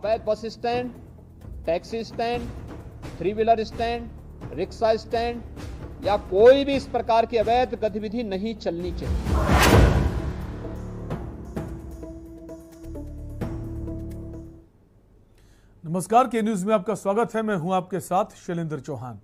अवैध bus stand, taxi stand, three wheeler stand, rickshaw stand या कोई भी इस प्रकार की अवैध गतिविधि नहीं चलनी चाहिए। नमस्कार, के न्यूज में आपका स्वागत है। मैं हूं आपके साथ शैलेंद्र चौहान।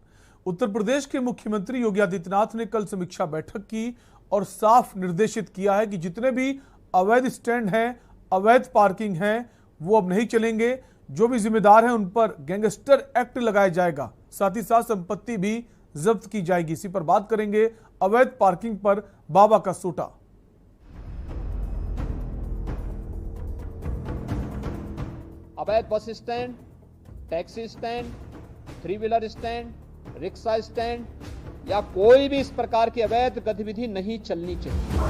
उत्तर प्रदेश के मुख्यमंत्री योगी आदित्यनाथ ने कल समीक्षा बैठक की और साफ निर्देशित किया है कि जितने भी अवैध स्टैंड हैं, अवैध पार्किंग हैं, वो अब नहीं चलेंगे। जो भी जिम्मेदार हैं उन पर गैंगस्टर एक्ट लगाया जाएगा, साथ ही साथ संपत्ति भी जब्त की जाएगी। इसी पर बात करेंगे। अवैध पार्किंग पर बाबा का सोटा। अवैध bus stand, taxi stand, three wheeler stand, rickshaw stand या कोई भी इस प्रकार की अवैध गतिविधि नहीं चलनी चाहिए।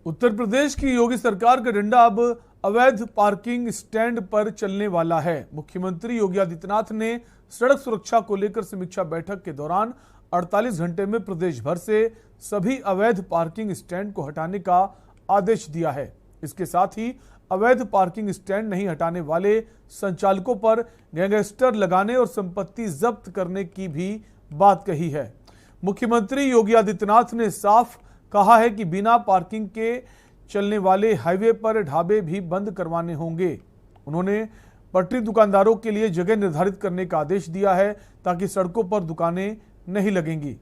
उत्तर प्रदेश की योगी सरकार का डंडा अब अवैध पार्किंग स्टैंड पर चलने वाला है। मुख्यमंत्री योगी आदित्यनाथ ने सड़क सुरक्षा को लेकर समीक्षा बैठक के दौरान 48 घंटे में प्रदेश भर से सभी अवैध पार्किंग स्टैंड को हटाने का आदेश दिया है। इसके साथ ही अवैध पार्किंग स्टैंड नहीं हटाने वाले संचालकों पर गैंगस्टर लगाने और संपत्ति जब्त करने की भी बात कही है। मुख्यमंत्री योगी आदित्यनाथ ने साफ कहा है कि बिना पार्किंग के चलने वाले हाईवे पर ढाबे भी बंद करवाने होंगे। उन्होंने पटरी दुकानदारों के लिए जगह निर्धारित करने का आदेश दिया है ताकि सड़कों पर दुकानें नहीं लगेंगी।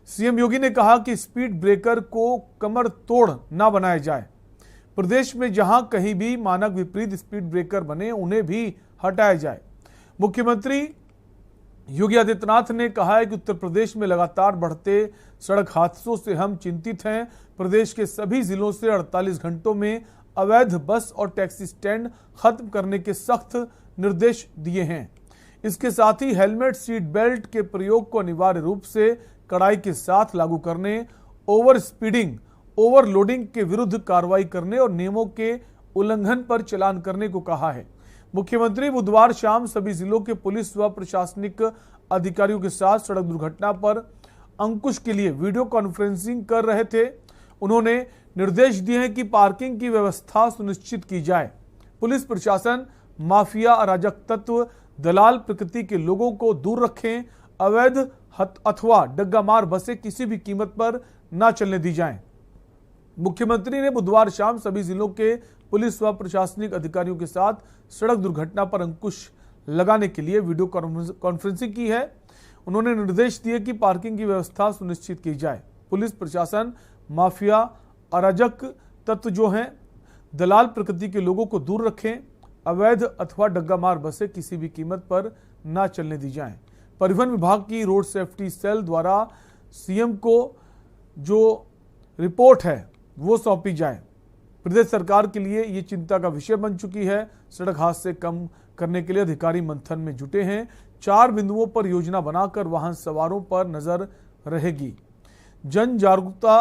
सीएम योगी ने कहा कि स्पीड ब्रेकर को कमर तोड़ ना बनाया जाए। प्रदेश में जहां कहीं भी मानक विपरीत स्पीड ब्रेकर बने उन्हें भी हटाया जाए। मुख्यमंत्री योगी आदित्यनाथ ने कहा है कि उत्तर प्रदेश में लगातार बढ़ते सड़क हादसों से हम चिंतित हैं। प्रदेश के सभी जिलों से 48 घंटों में अवैध बस और टैक्सी स्टैंड खत्म करने के सख्त निर्देश दिए हैं। इसके साथ ही हेलमेट, सीट बेल्ट के प्रयोग को अनिवार्य रूप से कड़ाई के साथ लागू करने, ओवर स्पीडिंग, ओवरलोडिंग के विरुद्ध कार्रवाई करने और नियमों के उल्लंघन पर चालान करने को कहा है। मुख्यमंत्री बुधवार शाम सभी जिलों के पुलिस व प्रशासनिक अधिकारियों के साथ सड़क दुर्घटना पर अंकुश के लिए वीडियो कॉन्फ्रेंसिंग कर रहे थे। उन्होंने निर्देश दिए हैं कि पार्किंग की व्यवस्था सुनिश्चित की जाए। पुलिस प्रशासन माफिया, अराजक तत्व, दलाल प्रकृति के लोगों को दूर रखें। अवैध अथवा डग्गामार बसें किसी भी कीमत पर न चलने दी जाएं। मुख्यमंत्री ने बुधवार शाम सभी जिलों के पुलिस व प्रशासनिक अधिकारियों के साथ सड़क दुर्घटना पर अंकुश लगाने के लिए वीडियो कॉन्फ्रेंसिंग की है। उन्होंने निर्देश दिए कि पार्किंग की व्यवस्था सुनिश्चित की जाए। पुलिस प्रशासन माफिया, अराजक तत्व जो हैं, दलाल प्रकृति के लोगों को दूर रखें। अवैध अथवा डग्गामार बसें किसी भी कीमत पर न चलने दी जाएं। परिवहन विभाग की रोड सेफ्टी सेल द्वारा सीएम को जो रिपोर्ट है वो सौंपी जाए। प्रदेश सरकार के लिए ये चिंता का विषय बन चुकी है। सड़क हादसे कम करने के लिए अधिकारी मंथन में जुटे हैं। 4 बिंदुओं पर योजना बनाकर वाहन सवारों पर नजर रहेगी। जन जागरूकता,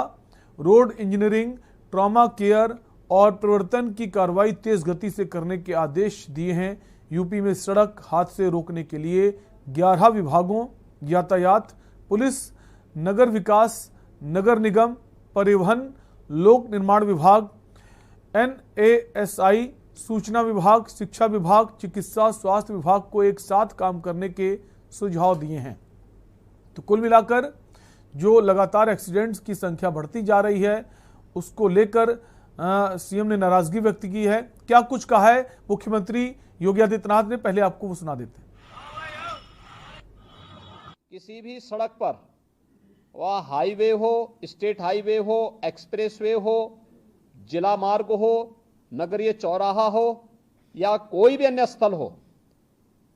रोड इंजीनियरिंग, ट्रॉमा केयर और प्रवर्तन की कार्रवाई तेज गति से करने के आदेश दिए हैं। यूपी में सड़क हादसे रोकने के लिए 11 विभागों यातायात, पुलिस, नगर विकास, नगर निगम, परिवहन, लोक निर्माण विभाग, NASI, सूचना विभाग, शिक्षा विभाग, चिकित्सा स्वास्थ्य विभाग को एक साथ काम करने के सुझाव दिए हैं। तो कुल मिलाकर जो लगातार एक्सीडेंट्स की संख्या बढ़ती जा रही है उसको लेकर सीएम ने नाराजगी व्यक्त की है। क्या कुछ कहा है मुख्यमंत्री योगी आदित्यनाथ ने, पहले आपको वो सुना देते हैं। किसी भी सड़क पर, वह हाईवे हो, स्टेट हाईवे हो, एक्सप्रेसवे हो, जिला मार्ग हो, नगरीय चौराहा हो या कोई भी अन्य स्थल हो,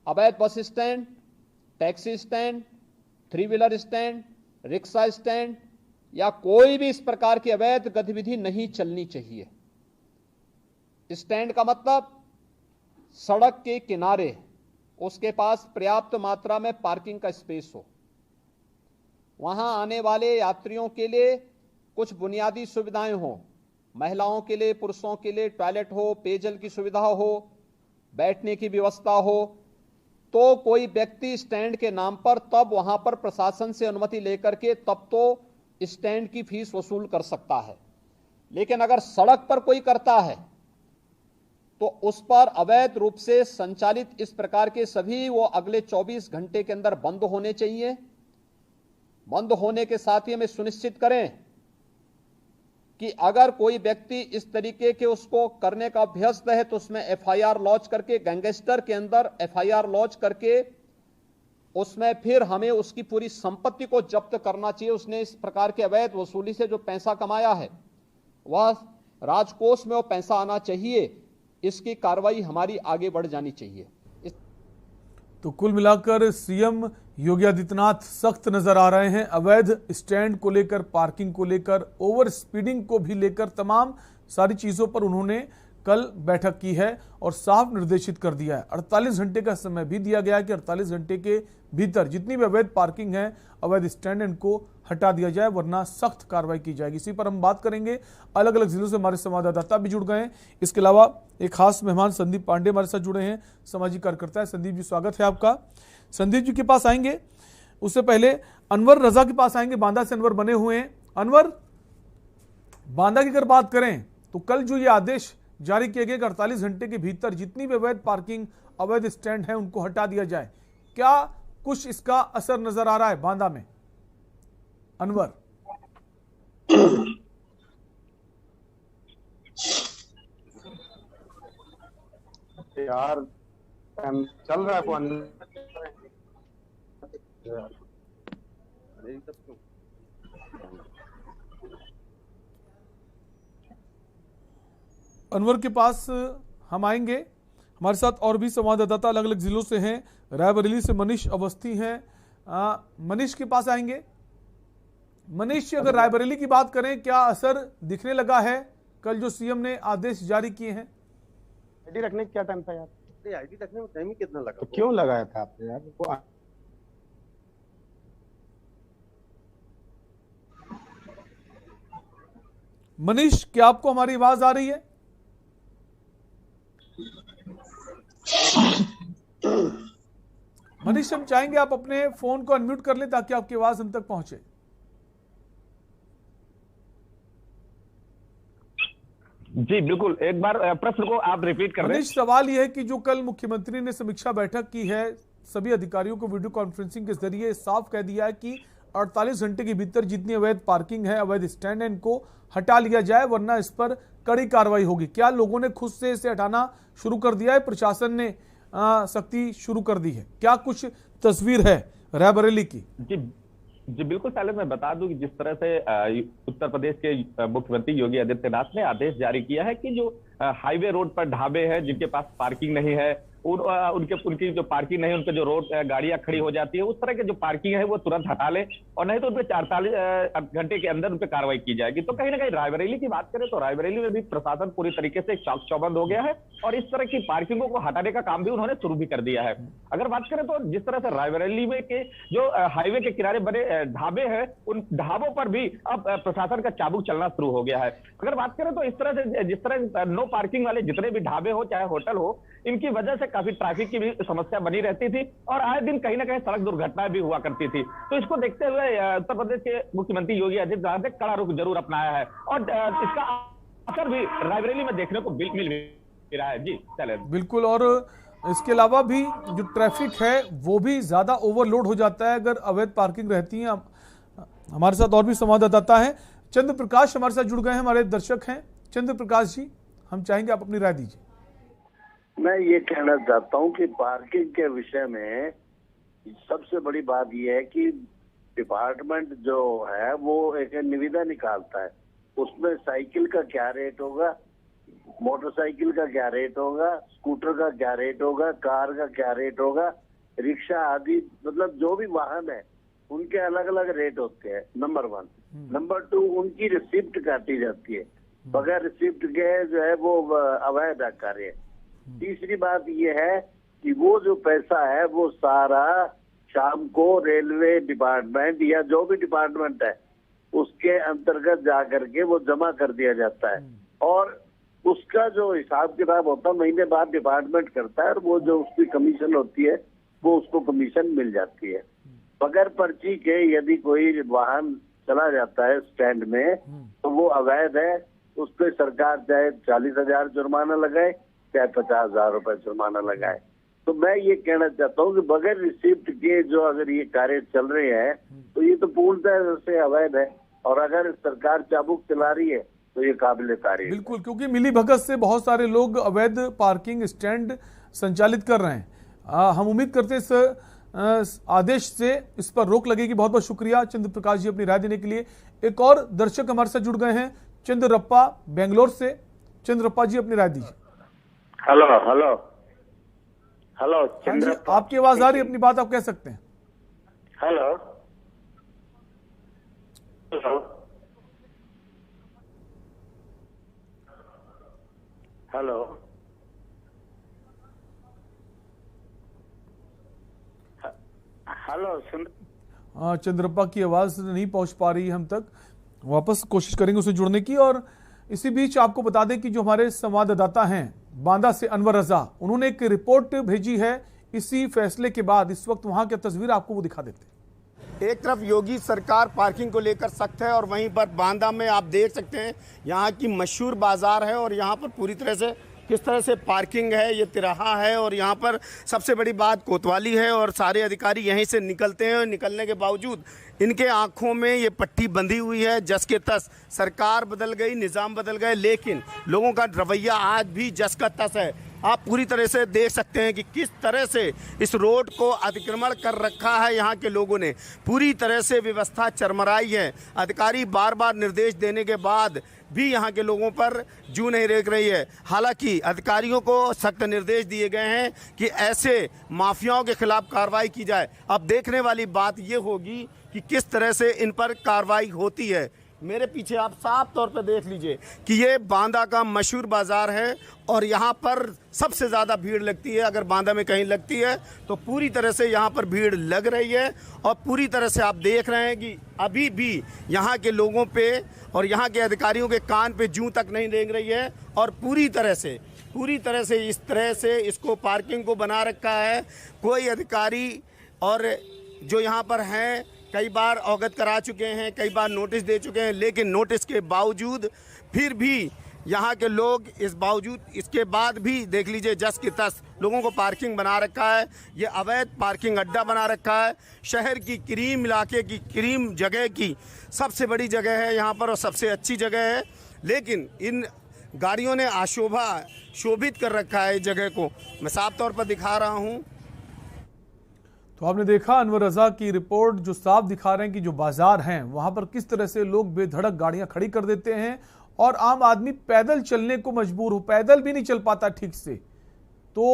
अवैध bus stand, taxi stand, three wheeler stand, rickshaw stand या कोई भी इस प्रकार की अवैध गतिविधि नहीं चलनी चाहिए। स्टैंड का मतलब सड़क के किनारे उसके पास पर्याप्त मात्रा में पार्किंग का स्पेस हो, वहां आने वाले यात्रियों के लिए कुछ बुनियादी सुविधाएं हो, महिलाओं के लिए, पुरुषों के लिए टॉयलेट हो, पेयजल की सुविधा हो, बैठने की व्यवस्था हो, तो कोई व्यक्ति स्टैंड के नाम पर तब वहां पर प्रशासन से अनुमति लेकर के तब तो स्टैंड की फीस वसूल कर सकता है। लेकिन अगर सड़क पर कोई करता है तो उस पर अवैध रूप से संचालित इस प्रकार के सभी वो अगले 24 घंटे के अंदर बंद होने चाहिए। बंद होने के साथ ही हमें सुनिश्चित करें कि अगर कोई व्यक्ति इस तरीके के उसको करने का अभ्यस्त है तो उसमें एफआईआर लॉन्च करके, गैंगस्टर के अंदर एफआईआर लॉन्च करके उसमें फिर हमें उसकी पूरी संपत्ति को जब्त करना चाहिए। उसने इस प्रकार के अवैध वसूली से जो पैसा कमाया है वह राजकोष में वो पैसा आना चाहिए। इसकी कार्रवाई हमारी आगे बढ़ जानी चाहिए। तो कुल मिलाकर सीएम योगी आदित्यनाथ सख्त नजर आ रहे हैं। अवैध स्टैंड को लेकर, पार्किंग को लेकर, ओवर स्पीडिंग को भी लेकर तमाम सारी चीजों पर उन्होंने कल बैठक की है और साफ निर्देशित कर दिया है। 48 घंटे का समय भी दिया गया है कि 48 घंटे के भीतर जितनी भी अवैध पार्किंग है, अवैध स्टैंड, इनको हटा दिया जाए, वरना सख्त कार्रवाई की जाएगी। इसी पर हम बात करेंगे। अलग अलग जिलों से हमारे संवाददाता भी जुड़ गए हैं। इसके अलावा एक खास मेहमान संदीप पांडे हमारे साथ जुड़े हैं, सामाजिक कार्यकर्ता है। संदीप जी, स्वागत है आपका। संदीप जी के पास आएंगे, उससे पहले अनवर रजा के पास आएंगे। बांदा से अनवर बने हुए हैं। अनवर, बांदा की अगर बात करें तो कल जो ये आदेश जारी किए गए 48 घंटे के भीतर जितनी भी अवैध पार्किंग, अवैध स्टैंड है, उनको हटा दिया जाए, क्या कुछ इसका असर नजर आ रहा है बांदा में? अनवर, यार चल रहा है फोन। अनवर के पास हम आएंगे। हमारे साथ और भी संवाददाता अलग अलग जिलों से हैं। रायबरेली से मनीष अवस्थी हैं। मनीष के पास आएंगे। मनीष, अगर रायबरेली की बात करें, क्या असर दिखने लगा है कल जो सीएम ने आदेश जारी किए हैं? आईडी रखने का क्या टाइम था यार? आईडी रखने में टाइम ही कितना लगा? तो क्यों लगाया था आपने यार? वो मनीष, क्या आपको हमारी आवाज आ रही है? मनीष, हम चाहेंगे आप अपने फोन को अनम्यूट कर लें ताकि आपकी आवाज हम तक पहुंचे। जी बिल्कुल, एक बार प्रश्न को आप रिपीट कर दें। मनीष, सवाल यह है कि जो कल मुख्यमंत्री ने समीक्षा बैठक की है, सभी अधिकारियों को वीडियो कॉन्फ्रेंसिंग के जरिए साफ कह दिया है कि 48 घंटे के भीतर जितनी अवैध पार्किंग है, अवैध स्टैंड है, इनको हटा लिया जाए, वरना इस पर कड़ी कार्रवाई होगी। क्या लोगों ने खुद से इसे हटाना शुरू कर दिया है? प्रशासन ने सख्ती शुरू कर दी है? क्या कुछ तस्वीर है रायबरेली की? जी बिल्कुल साले, मैं बता दूं कि जिस तरह से उत्तर प्रदेश के मुख्यमंत्री योगी आदित्यनाथ ने आदेश जारी किया है कि जो हाईवे रोड पर ढाबे हैं जिनके पास पार्किंग नहीं है, उनकी जो पार्किंग नहीं है, उन पे जो रोड गाड़ियां खड़ी हो जाती है, उस तरह के जो पार्किंग है वो तुरंत हटा ले, और नहीं तो उन पे 48 घंटे के अंदर उन पे कार्रवाई की जाएगी। तो कहीं ना कहीं रायबरेली की बात करें तो रायबरेली में भी प्रशासन पूरी तरीके से चाक चौबंद हो गया है और इस तरह की पार्किंगों को हटाने का काम भी उन्होंने शुरू भी कर दिया है। अगर बात करें तो जिस तरह से रायबरेली में के जो हाईवे के किनारे बने ढाबे हैं, उन ढाबों पर भी अब प्रशासन का चाबुक चलना शुरू हो गया है। अगर बात करें तो इस तरह से जिस तरह नो पार्किंग वाले जितने भी ढाबे हो चाहे होटल हो, इनकी वजह से काफी ट्रैफिक की भी समस्या बनी रहती थी और आए दिन कहीं ना कहीं सड़क दुर्घटनाएं भी हुआ करती थी। तो इसको देखते हुए उत्तर प्रदेश के मुख्यमंत्री योगी आदित्यनाथ ने कड़ा रुख जरूर अपनाया है और इसका असर भी रायबरेली में देखने को मिल रहा है। जी चले। बिल्कुल, और इसके अलावा भी जो ट्रैफिक है वो भी ज्यादा ओवरलोड हो जाता है अगर अवैध पार्किंग रहती है। हमारे साथ और भी संवाददाता हैं। चंद्र प्रकाश हमारे साथ जुड़ गए हैं, हमारे दर्शक हैं। चंद्र प्रकाश जी, हम चाहेंगे आप अपनी राय दीजिए। मैं ये कहना चाहता हूँ कि पार्किंग के विषय में सबसे बड़ी बात यह है कि डिपार्टमेंट जो है वो एक निविदा निकालता है, उसमें साइकिल का क्या रेट होगा, मोटरसाइकिल का क्या रेट होगा, स्कूटर का क्या रेट होगा, कार का क्या रेट होगा, रिक्शा आदि, मतलब जो भी वाहन है उनके अलग अलग रेट होते हैं, नंबर 1। नंबर 2, उनकी रिसिप्ट काटी जाती है, बगैर रिसिप्ट के जो है वो अवैध कार्य है। तीसरी बात ये है कि वो जो पैसा है वो सारा शाम को रेलवे डिपार्टमेंट या जो भी डिपार्टमेंट है उसके अंतर्गत जा करके वो जमा कर दिया जाता है और उसका जो हिसाब किताब होता है महीने बाद डिपार्टमेंट करता है और वो जो उसकी कमीशन होती है वो उसको कमीशन मिल जाती है। बगैर पर्ची के यदि कोई वाहन चला जाता है स्टैंड में तो वो अवैध है उस पर सरकार चाहे 40,000 जुर्माना लगाए, चाहे 50,000 रुपए जुर्माना लगाए। तो मैं ये कहना चाहता हूँ कि बगैर रिसिप्ट के जो अगर ये कार्य चल रहे हैं तो ये तो पूर्णतः से अवैध है, और अगर सरकार चाबुक चला रही है तो ये काबिल तारीफ है। बिल्कुल, क्योंकि मिली भगत से बहुत सारे लोग अवैध पार्किंग स्टैंड संचालित कर रहे हैं। हम उम्मीद करते हैं इस आदेश से इस पर रोक लगेगी। बहुत बहुत शुक्रिया चंद्र प्रकाश जी अपनी राय देने के लिए। एक और दर्शक हमारे साथ जुड़ गए हैं, चंद्रप्पा बेंगलोर से। चंद्रप्पा जी अपनी राय दीजिए। हेलो हेलो हेलो हाँ जी, आपकी आवाज आ रही है, अपनी बात आप कह सकते हैं। हेलो हेलो हेलो हेलो सुन। हाँ, चंद्रप्पा की आवाज नहीं पहुंच पा रही हम तक, वापस कोशिश करेंगे उसे जुड़ने की। और इसी बीच आपको बता दें कि जो हमारे संवाददाता हैं बांदा से अनवर रजा, उन्होंने एक रिपोर्ट भेजी है इसी फैसले के बाद। इस वक्त वहां की तस्वीर आपको वो दिखा देते हैं। एक तरफ योगी सरकार पार्किंग को लेकर सख्त है और वहीं पर बांदा में आप देख सकते हैं यहाँ की मशहूर बाजार है और यहाँ पर पूरी तरह से किस तरह से पार्किंग है, ये तिराहा है और यहाँ पर सबसे बड़ी बात कोतवाली है और सारे अधिकारी यहीं से निकलते हैं और निकलने के बावजूद इनके आंखों में ये पट्टी बंधी हुई है जस के तस। सरकार बदल गई, निज़ाम बदल गए, लेकिन लोगों का रवैया आज भी जस का तस है। आप पूरी तरह से देख सकते हैं कि किस तरह से इस रोड को अतिक्रमण कर रखा है यहाँ के लोगों ने। पूरी तरह से व्यवस्था चरमराई है। अधिकारी बार बार निर्देश देने के बाद भी यहाँ के लोगों पर जू नहीं रेख रही है। हालांकि अधिकारियों को सख्त निर्देश दिए गए हैं कि ऐसे माफियाओं के खिलाफ कार्रवाई की जाए। अब देखने वाली बात ये होगी कि किस तरह से इन पर कार्रवाई होती है। मेरे पीछे आप साफ तौर पर देख लीजिए कि ये बांदा का मशहूर बाज़ार है और यहाँ पर सबसे ज़्यादा भीड़ लगती है। अगर बांदा में कहीं लगती है तो पूरी तरह से यहाँ पर भीड़ लग रही है और पूरी तरह से आप देख रहे हैं कि अभी भी यहाँ के लोगों पे और यहाँ के अधिकारियों के कान पे जूं तक नहीं रेंग रही है और पूरी तरह से इस तरह से इसको पार्किंग को बना रखा है। कोई अधिकारी और जो यहाँ पर हैं कई बार अवगत करा चुके हैं, कई बार नोटिस दे चुके हैं, लेकिन नोटिस के बावजूद फिर भी यहाँ के लोग इसके बाद भी देख लीजिए जस की तस लोगों को पार्किंग बना रखा है। ये अवैध पार्किंग अड्डा बना रखा है। शहर की क्रीम इलाके की क्रीम जगह की सबसे बड़ी जगह है यहाँ पर और सबसे अच्छी जगह है, लेकिन इन गाड़ियों ने शोभित कर रखा है इस जगह को। मैं साफ तौर पर दिखा रहा हूँ। तो आपने देखा अनवर रजा की रिपोर्ट जो साफ दिखा रहे हैं कि जो बाजार हैं वहां पर किस तरह से लोग बेधड़क गाड़ियां खड़ी कर देते हैं और आम आदमी पैदल चलने को मजबूर हो, पैदल भी नहीं चल पाता ठीक से। तो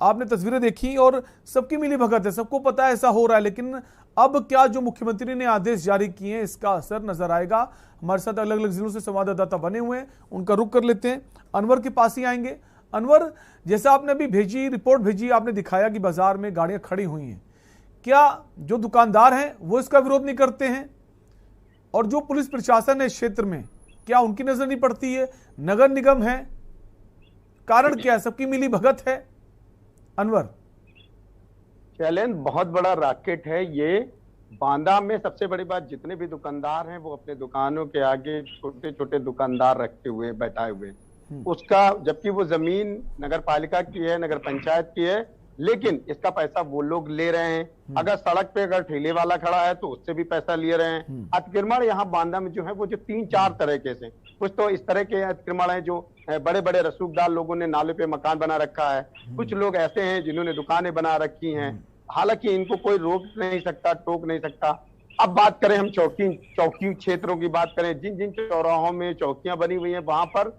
आपने तस्वीरें देखी और सबकी मिली भगत है, सबको पता है ऐसा हो रहा है। लेकिन अब क्या जो मुख्यमंत्री ने आदेश जारी किए हैं इसका असर नजर आएगा। हमारे साथ अलग अलग जिलों से संवाददाता बने हुए हैं, उनका रुख कर लेते हैं। अनवर के पास ही आएंगे। अनवर, जैसा आपने अभी रिपोर्ट भेजी, आपने दिखाया कि बाजार में गाड़ियां खड़ी हुई हैं, क्या जो दुकानदार हैं वो इसका विरोध नहीं करते हैं? और जो पुलिस प्रशासन है इस क्षेत्र में, क्या उनकी नजर नहीं पड़ती है? नगर निगम है, कारण क्या है? सबकी मिली भगत है? अनवर, चैलेंज बहुत बड़ा रैकेट है ये। बांदा में सबसे बड़ी बात, जितने भी दुकानदार हैं वो अपने दुकानों के आगे छोटे छोटे दुकानदार रखे हुए बैठाए हुए, उसका जबकि वो जमीन नगर पालिका की है, नगर पंचायत की है, लेकिन इसका पैसा वो लोग ले रहे हैं। अगर सड़क पे अगर ठेले वाला खड़ा है तो उससे भी पैसा ले रहे हैं। अतिक्रमण यहाँ बांदा में जो है वो जो 3-4 तरीके से, कुछ तो इस तरह के अतिक्रमण है जो बड़े बड़े रसूखदार लोगों ने नाले पे मकान बना रखा है, कुछ लोग ऐसे हैं जिन्होंने दुकानें बना रखी हैं। हालांकि इनको कोई रोक नहीं सकता, टोक नहीं सकता। अब बात करें हम चौकी क्षेत्रों की बात करें, जिन जिन चौराहों में चौकियां बनी हुई हैं वहां पर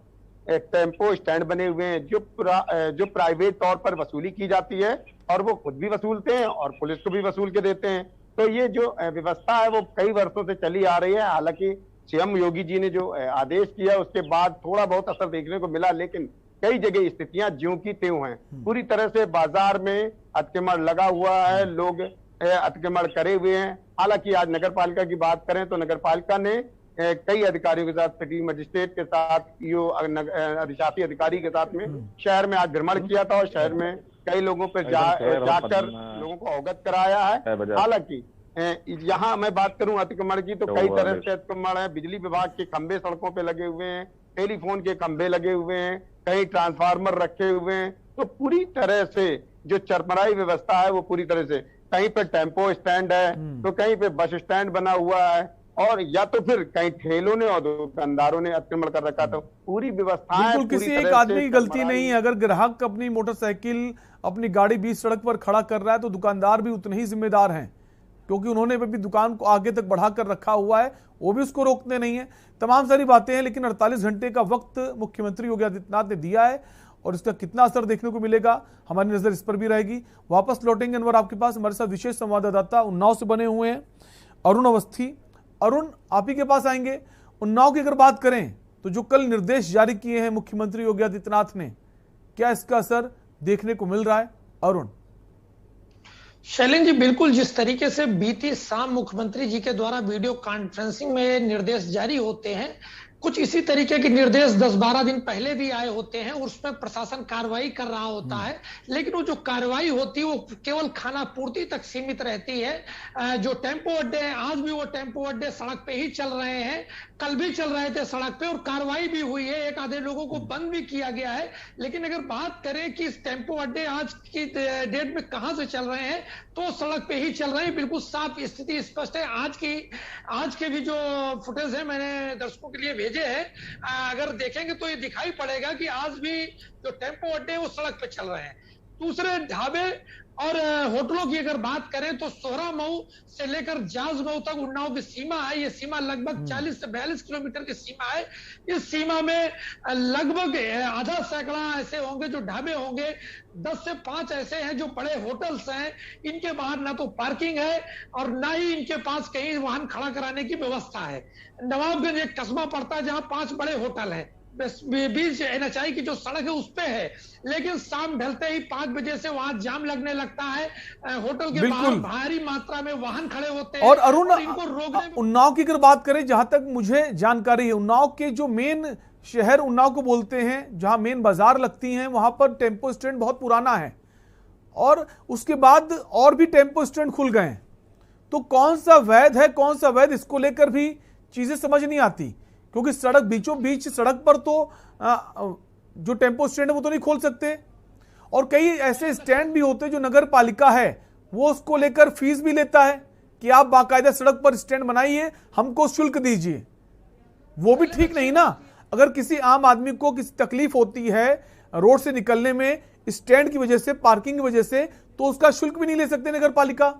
एक टेम्पो स्टैंड बने हुए हैं जो प्राइवेट तौर पर वसूली की जाती है और वो खुद भी वसूलते हैं और पुलिस को भी वसूल के देते हैं। तो ये जो व्यवस्था है वो कई वर्षों से चली आ रही है। हालांकि सीएम योगी जी ने जो आदेश किया उसके बाद थोड़ा बहुत असर देखने को मिला, लेकिन कई जगह स्थितियां ज्यों की त्यों हैं। पूरी तरह से बाजार में अतिक्रमण लगा हुआ है, लोग अतिक्रमण करे हुए हैं। हालांकि आज नगर पालिका की बात करें तो नगर पालिका ने कई अधिकारियों के साथ, सिटी मजिस्ट्रेट के साथ, अधिशासी अधिकारी के साथ में शहर में आज भ्रमण किया था और शहर में कई लोगों पर जाकर लोगों को अवगत कराया है। हालांकि यहाँ मैं बात करूं अतिक्रमण की तो कई तरह से अतिक्रमण है। बिजली विभाग के खंभे सड़कों पे लगे हुए हैं, टेलीफोन के खंभे लगे हुए हैं, कहीं ट्रांसफार्मर रखे हुए हैं। तो पूरी तरह से जो चरमराई व्यवस्था है वो पूरी तरह से, कहीं पे टेम्पो स्टैंड है तो कहीं पे बस स्टैंड बना हुआ है, और या तो फिर कहीं ठेलों ने और दुकानदारों ने अतिक्रमण कर रखा। तो पूरी व्यवस्था बिल्कुल किसी एक आदमी की गलती नहीं है। अगर ग्राहक अपनी मोटरसाइकिल, अपनी गाड़ी बीच सड़क पर खड़ा कर रहा है तो दुकानदार भी उतने ही जिम्मेदार हैं, क्योंकि उन्होंने अपनी दुकान को आगे तक बढ़ाकर रखा हुआ है, वो भी उसको रोकते नहीं है। तमाम सारी बातें हैं, लेकिन 48 घंटे का वक्त मुख्यमंत्री योगी आदित्यनाथ ने दिया है और इसका कितना असर देखने को मिलेगा, हमारी नजर इस पर भी रहेगी। वापस लौटेंगे अनवर आपके पास। हमारे साथ विशेष संवाददाता उन्नाव से बने हुए हैं अरुण अवस्थी। अरुण, आप ही के पास आएंगे। उन्नाव की अगर बात करें तो जो कल निर्देश जारी किए हैं मुख्यमंत्री योगी आदित्यनाथ ने, क्या इसका असर देखने को मिल रहा है? अरुण। शैलेंद्र जी, बिल्कुल जिस तरीके से बीती शाम मुख्यमंत्री जी के द्वारा वीडियो कॉन्फ्रेंसिंग में निर्देश जारी होते हैं, कुछ इसी तरीके के निर्देश 10-12 दिन पहले भी आए होते हैं और उसमें प्रशासन कार्रवाई कर रहा होता है, लेकिन वो जो कार्रवाई होती है वो केवल खाना पूर्ति तक सीमित रहती है। जो टेम्पो अड्डे हैं, आज भी वो टेम्पो अड्डे सड़क पे ही चल रहे हैं, कल भी चल रहे थे सड़क पे और कार्रवाई भी हुई है, एक आधे लोगों को बंद भी किया गया है। लेकिन अगर बात करें कि इस टेम्पो अड्डे आज की डेट में कहां से चल रहे हैं, तो सड़क पे ही चल रहे हैं। बिल्कुल साफ स्थिति स्पष्ट है। आज के भी जो फुटेज है मैंने दर्शकों के लिए भेजे हैं, अगर देखेंगे तो ये दिखाई पड़ेगा कि आज भी जो टेम्पो अड्डे हैं वो सड़क पे चल रहे हैं। दूसरे ढाबे और होटलों की अगर बात करें तो सोहरा मऊ से लेकर जाज मऊ तक उन्नाव की सीमा है। ये सीमा लगभग 40 से 42 किलोमीटर की सीमा है। इस सीमा में लगभग आधा सैकड़ा ऐसे होंगे जो ढाबे होंगे, 10 से 5 ऐसे हैं जो बड़े होटल्स हैं। इनके बाहर ना तो पार्किंग है और ना ही इनके पास कहीं वाहन खड़ा कराने की व्यवस्था है। नवाबगंज एक कस्बा पड़ता है जहां 5 बड़े होटल हैं, बीच NHI की जो सड़क है उस पे है, लेकिन शाम ढलते ही 5 बजे से वहां जाम लगने लगता है। होटल के बाहर भारी मात्रा में वाहन खड़े होते हैं। और अरुण, इनको रोकने उन्नाव की अगर बात करें, जहां तक मुझे जानकारी है, उन्नाव के जो मेन शहर उन्नाव को बोलते हैं, जहां मेन बाजार लगती हैं, वहां पर टेम्पो स्टैंड बहुत पुराना है और उसके बाद और भी टेम्पो स्टैंड खुल गए हैं। तो कौन सा वैध है, कौन सा वैध, इसको लेकर भी चीजें समझ नहीं आती, क्योंकि सड़क बीचों बीच सड़क पर तो जो टेम्पो स्टैंड है वो तो नहीं खोल सकते, और कई ऐसे स्टैंड भी होते हैं जो नगर पालिका है वो उसको लेकर फीस भी लेता है कि आप बाकायदा सड़क पर स्टैंड बनाइए, हमको शुल्क दीजिए। वो भी ठीक नहीं ना। अगर किसी आम आदमी को किसी तकलीफ होती है रोड से निकलने में स्टैंड की वजह से, पार्किंग की वजह से, तो उसका शुल्क भी नहीं ले सकते नगर पालिका।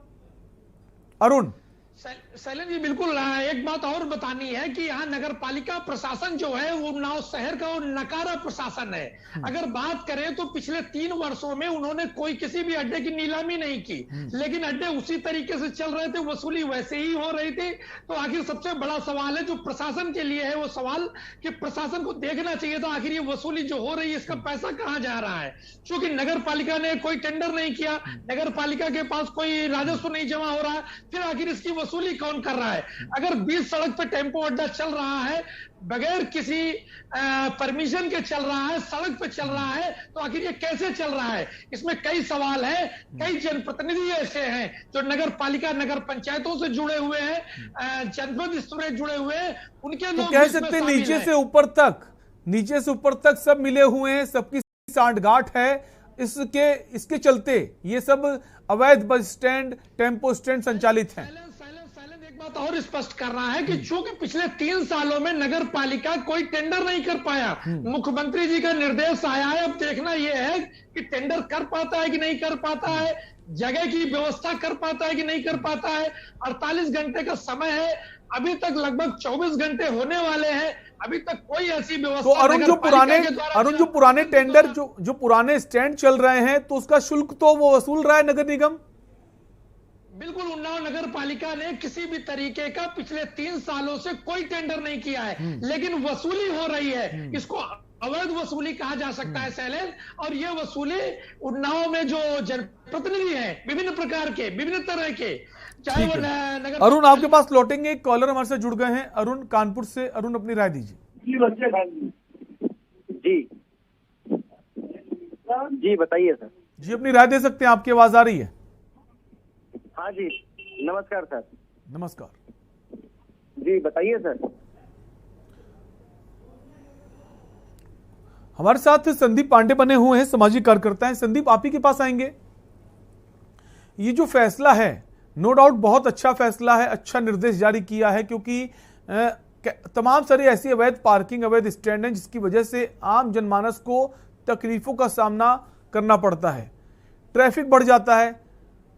अरुण। शैलेंद्र जी, बिल्कुल एक बात और बतानी है कि यहाँ नगर पालिका प्रशासन जो है वो उन्नाव शहर का वो नकारा प्रशासन है। अगर बात करें तो पिछले 3 वर्षों में उन्होंने कोई किसी भी अड्डे की नीलामी नहीं की, लेकिन अड्डे उसी तरीके से चल रहे थे, वसूली वैसे ही हो रही थी। तो आखिर सबसे बड़ा सवाल है जो प्रशासन के लिए है, वो सवाल कि प्रशासन को देखना चाहिए था आखिर ये वसूली जो हो रही है इसका पैसा कहाँ जा रहा है। क्योंकि नगर पालिका ने कोई टेंडर नहीं किया, नगर पालिका के पास कोई राजस्व नहीं जमा हो रहा है, फिर आखिर इसकी वसूली कौन कर रहा है? अगर बीच सड़क पे टेम्पो अड्डा चल रहा है, बगैर किसी परमिशन के चल रहा है, सड़क पे चल रहा है, तो आखिर ये कैसे चल रहा है? इसमें कई सवाल हैं। कई जनप्रतिनिधि ऐसे हैं जो नगर पालिका, नगर पंचायतों से जुड़े हुए हैं, जनपद स्तर से जुड़े हुए हैं, उनके लोग कह सकते नीचे से ऊपर तक सब मिले हुए हैं, सबकी सांठगांठ है। इसके चलते ये सब अवैध बस स्टैंड, टेम्पो स्टैंड संचालित हैं। एक बात और स्पष्ट कर रहा है कि चूंकि पिछले 3 सालों में नगर पालिका कोई टेंडर नहीं कर पाया, मुख्यमंत्री जी का निर्देश आया है, अब देखना यह है कि टेंडर कर पाता है कि नहीं कर पाता है, जगह की व्यवस्था कर पाता है कि नहीं कर पाता है। 48 घंटे का समय है, अभी तक लगभग 24 घंटे होने वाले हैं, अभी तक कोई ऐसी व्यवस्था। तो अरुण, जो पुराने टेंडर, जो पुराने स्टैंड चल रहे हैं, तो उसका शुल्क तो वो वसूल रहा है नगर निगम। बिल्कुल, उन्नाव नगर पालिका ने किसी भी तरीके का पिछले 3 सालों से कोई टेंडर नहीं किया है, लेकिन वसूली हो रही है। इसको अवैध वसूली कहा जा सकता है शैलेंद्र। और ये वसूली उन्नाव में जो जनप्रतिनिधि हैं, विभिन्न प्रकार के, विभिन्न तरह के, चाहे वो नगर। अरुण, आपके पास लौटेंगे, एक कॉलर हमारे साथ जुड़ गए हैं, अरुण कानपुर से। अरुण, अपनी राय दीजिए। जी बताइए सर। जी, अपनी राय दे सकते हैं, आपकी आवाज आ रही है। हाँ जी, नमस्कार सर। नमस्कार जी बताइए सर। हमारे साथ संदीप पांडे बने हुए हैं, सामाजिक कार्यकर्ता हैं। संदीप, आप ही के पास आएंगे। ये जो फैसला है, नो डाउट बहुत अच्छा फैसला है, अच्छा निर्देश जारी किया है, क्योंकि तमाम सारी ऐसी अवैध पार्किंग, अवैध स्टैंड हैं जिसकी वजह से आम जनमानस को तकलीफों का सामना करना पड़ता है, ट्रैफिक बढ़ जाता है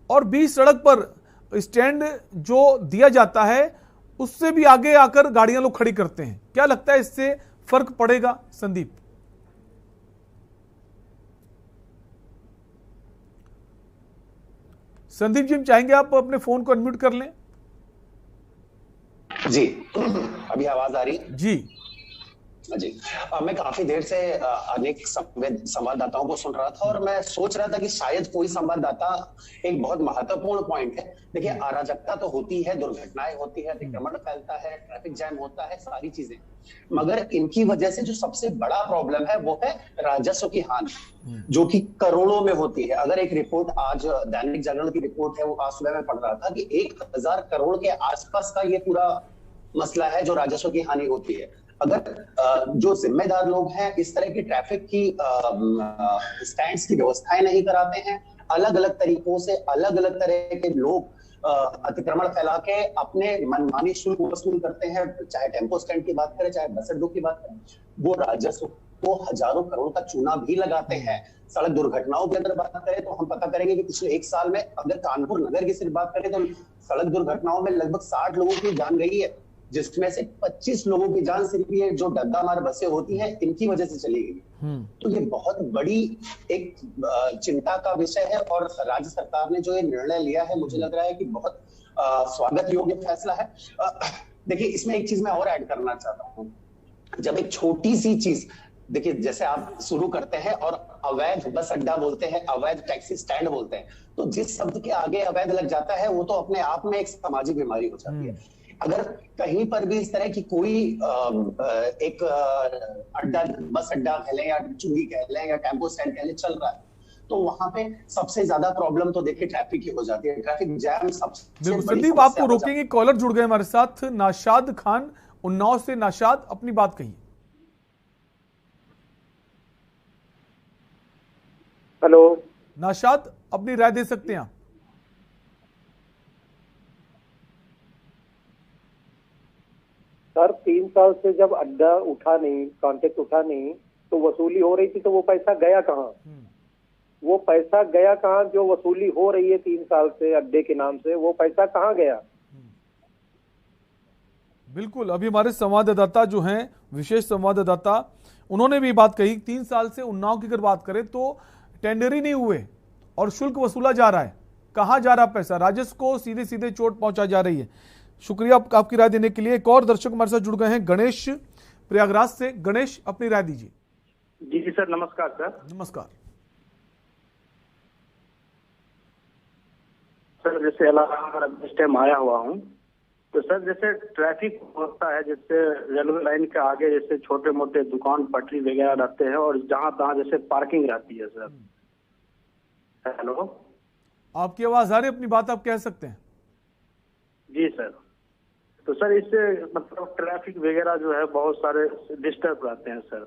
और बीच सड़क पर स्टैंड जो दिया जाता है उससे भी आगे आकर गाड़ियां लोग खड़ी करते हैं। क्या लगता है इससे फर्क पड़ेगा संदीप? संदीप जी, हम चाहेंगे आप अपने फोन को अनम्यूट कर लें। जी, अभी आवाज आ रही है? जी जी। मैं काफी देर से अनेक संवाददाताओं को सुन रहा था और मैं सोच रहा था कि शायद कोई संवाददाता एक बहुत महत्वपूर्ण पॉइंट है। देखिए, अराजकता तो होती है, दुर्घटनाएं होती है, अतिक्रमण फैलता है, ट्रैफिक जैम होता है, सारी चीजें, मगर इनकी वजह से जो सबसे बड़ा प्रॉब्लम है वो है राजस्व की हानि, जो कि करोड़ों में होती है। अगर एक रिपोर्ट, आज दैनिक जागरण की रिपोर्ट है, वो आज सुबह में पढ़ रहा था कि 1000 करोड़ के आसपास का ये पूरा मसला है जो राजस्व की हानि होती है। अगर जो जिम्मेदार लोग हैं इस तरह की ट्रैफिक की स्टैंड्स की व्यवस्थाएं नहीं कराते हैं, अलग अलग तरीकों से अलग अलग तरह के लोग अतिक्रमण फैला के अपने मनमानी शुल्क वसूल करते हैं, चाहे टेम्पो स्टैंड की बात करें, चाहे बस अड्डों की बात करें, वो राजस्व को हजारों करोड़ का चूना भी लगाते हैं। सड़क दुर्घटनाओं की अगर बात करें तो हम पता करेंगे कि पिछले 1 साल में, अगर कानपुर नगर की सिर्फ बात करें तो सड़क दुर्घटनाओं में लगभग 60 लोगों की जान गई है, जिसमें से 25 लोगों की जान सिर्फ ये जो डग्गा मार बसें होती हैं इनकी वजह से चली गई। तो ये बहुत बड़ी एक चिंता का विषय है और राज्य सरकार ने जो ये निर्णय लिया है, मुझे लग रहा है कि बहुत स्वागत योग्य फैसला है। देखिए, इसमें एक चीज मैं और ऐड करना चाहता हूँ। जब एक छोटी सी चीज, देखिए जैसे आप शुरू करते हैं और अवैध बस अड्डा बोलते हैं, अवैध टैक्सी स्टैंड बोलते हैं, तो जिस शब्द के आगे अवैध लग जाता है वो तो अपने आप में एक सामाजिक बीमारी हो जाती है। अगर कहीं पर भी इस तरह की कोई एक अड्डा, बस अड्डा कह लें या चुंगी कह लें या टेम्पो स्टैंड कह लें, चल रहा है, तो वहां पे सबसे ज्यादा प्रॉब्लम तो देखिए ट्रैफिक की हो जाती है। ट्रैफिक जैम सबसे बड़ी। संदीप, आपको रोकेंगे, कॉलर जुड़ गए हमारे साथ, नाशाद खान उन्नाव से। नाशाद, अपनी बात कहिए। हेलो नाशाद, अपनी राय दे सकते हैं आप। सर, 3 साल से जब अड्डा उठा नहीं, कॉन्टेक्ट उठा नहीं, तो वसूली हो रही थी, तो वो पैसा गया कहाँ? वो पैसा गया कहाँ? जो वसूली हो रही है 3 साल से अड्डे के नाम से, वो पैसा कहाँ गया? बिल्कुल, अभी हमारे संवाददाता जो हैं, विशेष संवाददाता, उन्होंने भी बात कही। 3 साल से उन्नाव की अगर बात करें तो टेंडर ही नहीं हुए और शुल्क वसूला जा रहा है। कहाँ जा रहा पैसा? राजस्व को सीधे सीधे चोट पहुंचा जा रही है। शुक्रिया आपकी राय देने के लिए। एक और दर्शक हमारे साथ जुड़ गए हैं, गणेश प्रयागराज से। गणेश, अपनी राय दीजिए। जी जी सर, नमस्कार सर। नमस्कार सर। जैसे इलाहाबाद इस टाइम आया हुआ हूँ, तो सर जैसे ट्रैफिक होता है, जैसे रेलवे लाइन के आगे जैसे छोटे मोटे दुकान पटरी वगैरह रहते हैं और जहाँ तहाँ जैसे पार्किंग रहती है सर। हेलो, आपकी आवाज आ रही है, अपनी बात आप कह सकते हैं। जी सर। तो सर इससे मतलब ट्रैफिक वगैरह जो है बहुत सारे डिस्टर्ब रहते हैं सर।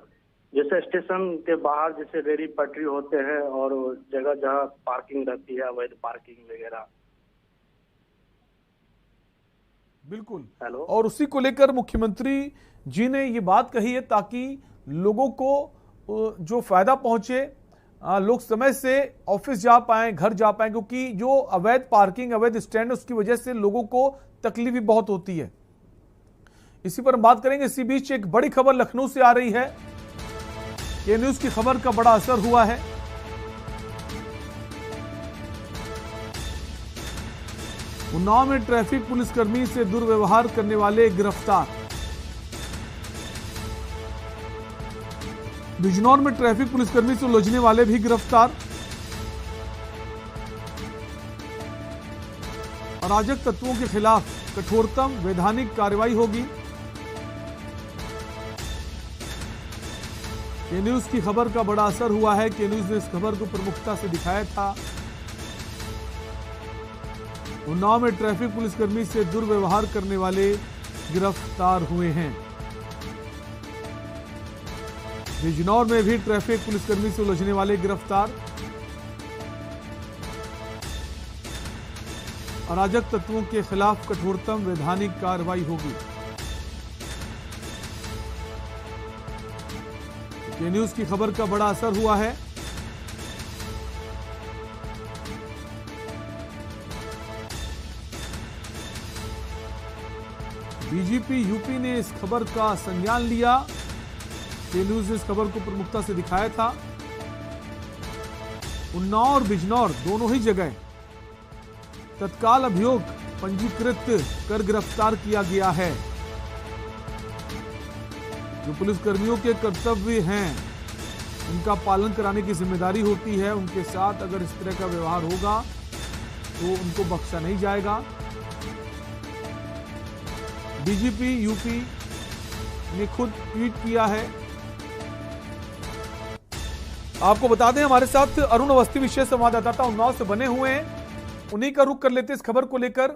जैसे स्टेशन के बाहर जैसे रेडी पटरी होते हैं और जगह जहाँ पार्किंग रहती है, अवैध पार्किंग वगैरह। बिल्कुल। हेलो। और उसी को लेकर मुख्यमंत्री जी ने ये बात कही है ताकि लोगों को जो फायदा पहुंचे, लोग समय से ऑफिस जा पाए, घर जा पाए, क्योंकि जो अवैध पार्किंग, अवैध स्टैंड, उसकी वजह से लोगों को तकलीफ भी बहुत होती है। इसी पर हम बात करेंगे। इसी बीच एक बड़ी खबर लखनऊ से आ रही है। ये न्यूज की खबर का बड़ा असर हुआ है। उन्नाव में ट्रैफिक पुलिसकर्मी से दुर्व्यवहार करने वाले गिरफ्तार। बिजनौर में ट्रैफिक पुलिसकर्मी से उलझने वाले भी गिरफ्तार। अराजक तत्वों के खिलाफ कठोरतम वैधानिक कार्रवाई होगी। के न्यूज की खबर का बड़ा असर हुआ है। के न्यूज ने इस खबर को प्रमुखता से दिखाया था। उन्नाव में ट्रैफिक पुलिसकर्मी से दुर्व्यवहार करने वाले गिरफ्तार हुए हैं। बिजनौर में भी ट्रैफिक पुलिसकर्मी से उलझने वाले गिरफ्तार। अराजक तत्वों के खिलाफ कठोरतम वैधानिक कार्रवाई होगी। के न्यूज की खबर का बड़ा असर हुआ है। डीजीपी यूपी ने इस खबर का संज्ञान लिया। के न्यूज ने इस खबर को प्रमुखता से दिखाया था। उन्नाव और बिजनौर दोनों ही जगह तत्काल अभियोग पंजीकृत कर गिरफ्तार किया गया है। जो पुलिसकर्मियों के कर्तव्य हैं उनका पालन कराने की जिम्मेदारी होती है। उनके साथ अगर इस तरह का व्यवहार होगा तो उनको बख्शा नहीं जाएगा। डीजीपी यूपी ने खुद ट्वीट किया है। आपको बता दें हमारे साथ अरुण अवस्थी विशेष संवाददाता उन्नाव से बने हुए हैं, उन्हीं का रुख कर लेते हैं इस खबर को लेकर।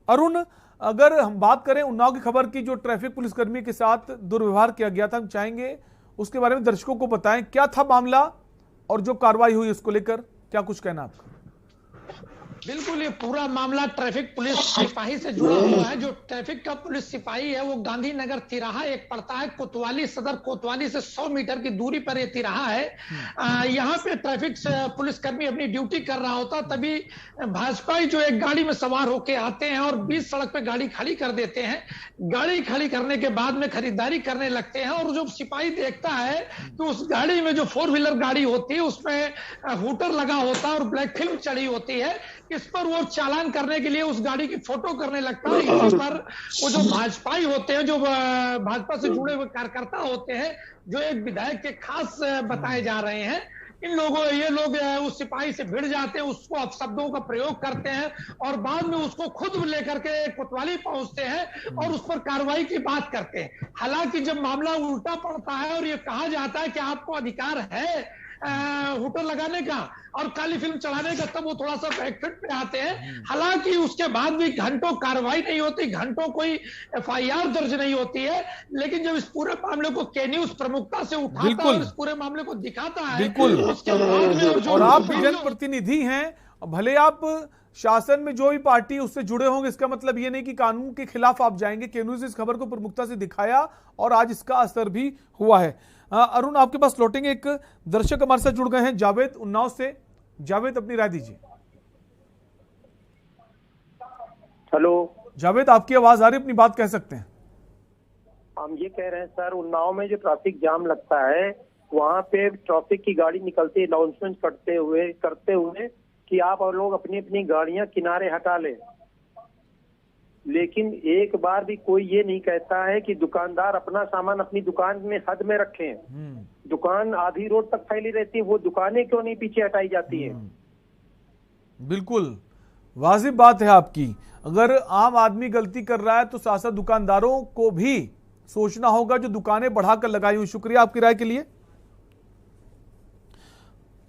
अरुण, अगर हम बात करें उन्नाव की खबर की, जो ट्रैफिक पुलिसकर्मी के साथ दुर्व्यवहार किया गया था, हम चाहेंगे उसके बारे में दर्शकों को बताएं। क्या था मामला और जो कार्रवाई हुई उसको लेकर क्या कुछ कहना आपका? बिल्कुल, ये पूरा मामला ट्रैफिक पुलिस सिपाही से जुड़ा हुआ है। जो ट्रैफिक का पुलिस सिपाही है वो गांधीनगर तिराहा एक पड़ता है, कोतवाली सदर कोतवाली से 100 मीटर की दूरी पर ये तिराहा है। यहाँ पे ट्रैफिक पुलिसकर्मी अपनी ड्यूटी कर रहा होता, तभी भाजपाई जो एक गाड़ी में सवार होके आते हैं और बीच सड़क पे गाड़ी खड़ी कर देते हैं। गाड़ी खड़ी करने के बाद में खरीदारी करने लगते हैं और जो सिपाही देखता है कि उस गाड़ी में जो 4 व्हीलर गाड़ी होती है उसमें हूटर लगा होता है और ब्लैक फिल्म चढ़ी होती है। इस पर वो चालान करने के लिए उस गाड़ी की फोटो करने लगता है। इस पर वो जो भाजपाई होते हैं, जो भाजपा से जुड़े हुए कार्यकर्ता होते हैं, जो एक विधायक के खास बताए जा रहे हैं, ये लोग उस सिपाही से भिड़ जाते हैं, उसको अपशब्दों का प्रयोग करते हैं और बाद में उसको खुद लेकर के कोतवाली पहुंचते हैं और उस पर कार्रवाई की बात करते हैं। हालांकि जब मामला उल्टा पड़ता है और ये कहा जाता है कि आपको अधिकार है हुटर लगाने का और काली फिल्म चढ़ाने का, तब वो थोड़ा सा बैकफुट पे आते हैं। हालांकि उसके बाद भी घंटों कार्रवाई नहीं होती, घंटों कोई एफआईआर दर्ज नहीं होती है। लेकिन जब इस पूरे मामले को के न्यूज प्रमुखता से उठाता है और इस पूरे मामले को दिखाता है, बिल्कुल, उसके बाद में और आप जनप्रतिनिधि हैं, भले आप शासन में जो भी पार्टी उससे जुड़े होंगे, इसका मतलब ये नहीं कि कानून के खिलाफ आप जाएंगे। के न्यूज इस खबर को प्रमुखता से दिखाया और आज इसका असर भी हुआ है। अरुण, आपके पास लौटेंगे। एक दर्शक हमारे साथ जुड़ गए हैं, जावेद उन्नाव से। जावेद, अपनी राय दीजिए। हेलो जावेद, आपकी आवाज आ रही, अपनी बात कह सकते हैं। हम ये कह रहे हैं सर, उन्नाव में जो ट्रैफिक जाम लगता है वहाँ पे ट्रैफिक की गाड़ी निकलती है अनाउंसमेंट करते हुए कि आप और लोग अपनी अपनी गाड़ियां किनारे हटा लें, लेकिन एक बार भी कोई ये नहीं कहता है कि दुकानदार अपना सामान अपनी दुकान में हद में रखें। दुकान आधी रोड तक फैली रहती है, वो दुकानें क्यों नहीं पीछे हटाई जाती है? बिल्कुल वाजिब बात है आपकी। अगर आम आदमी गलती कर रहा है तो साथ साथ दुकानदारों को भी सोचना होगा जो दुकानें बढ़ाकर लगाई हुई। शुक्रिया आपकी राय के लिए।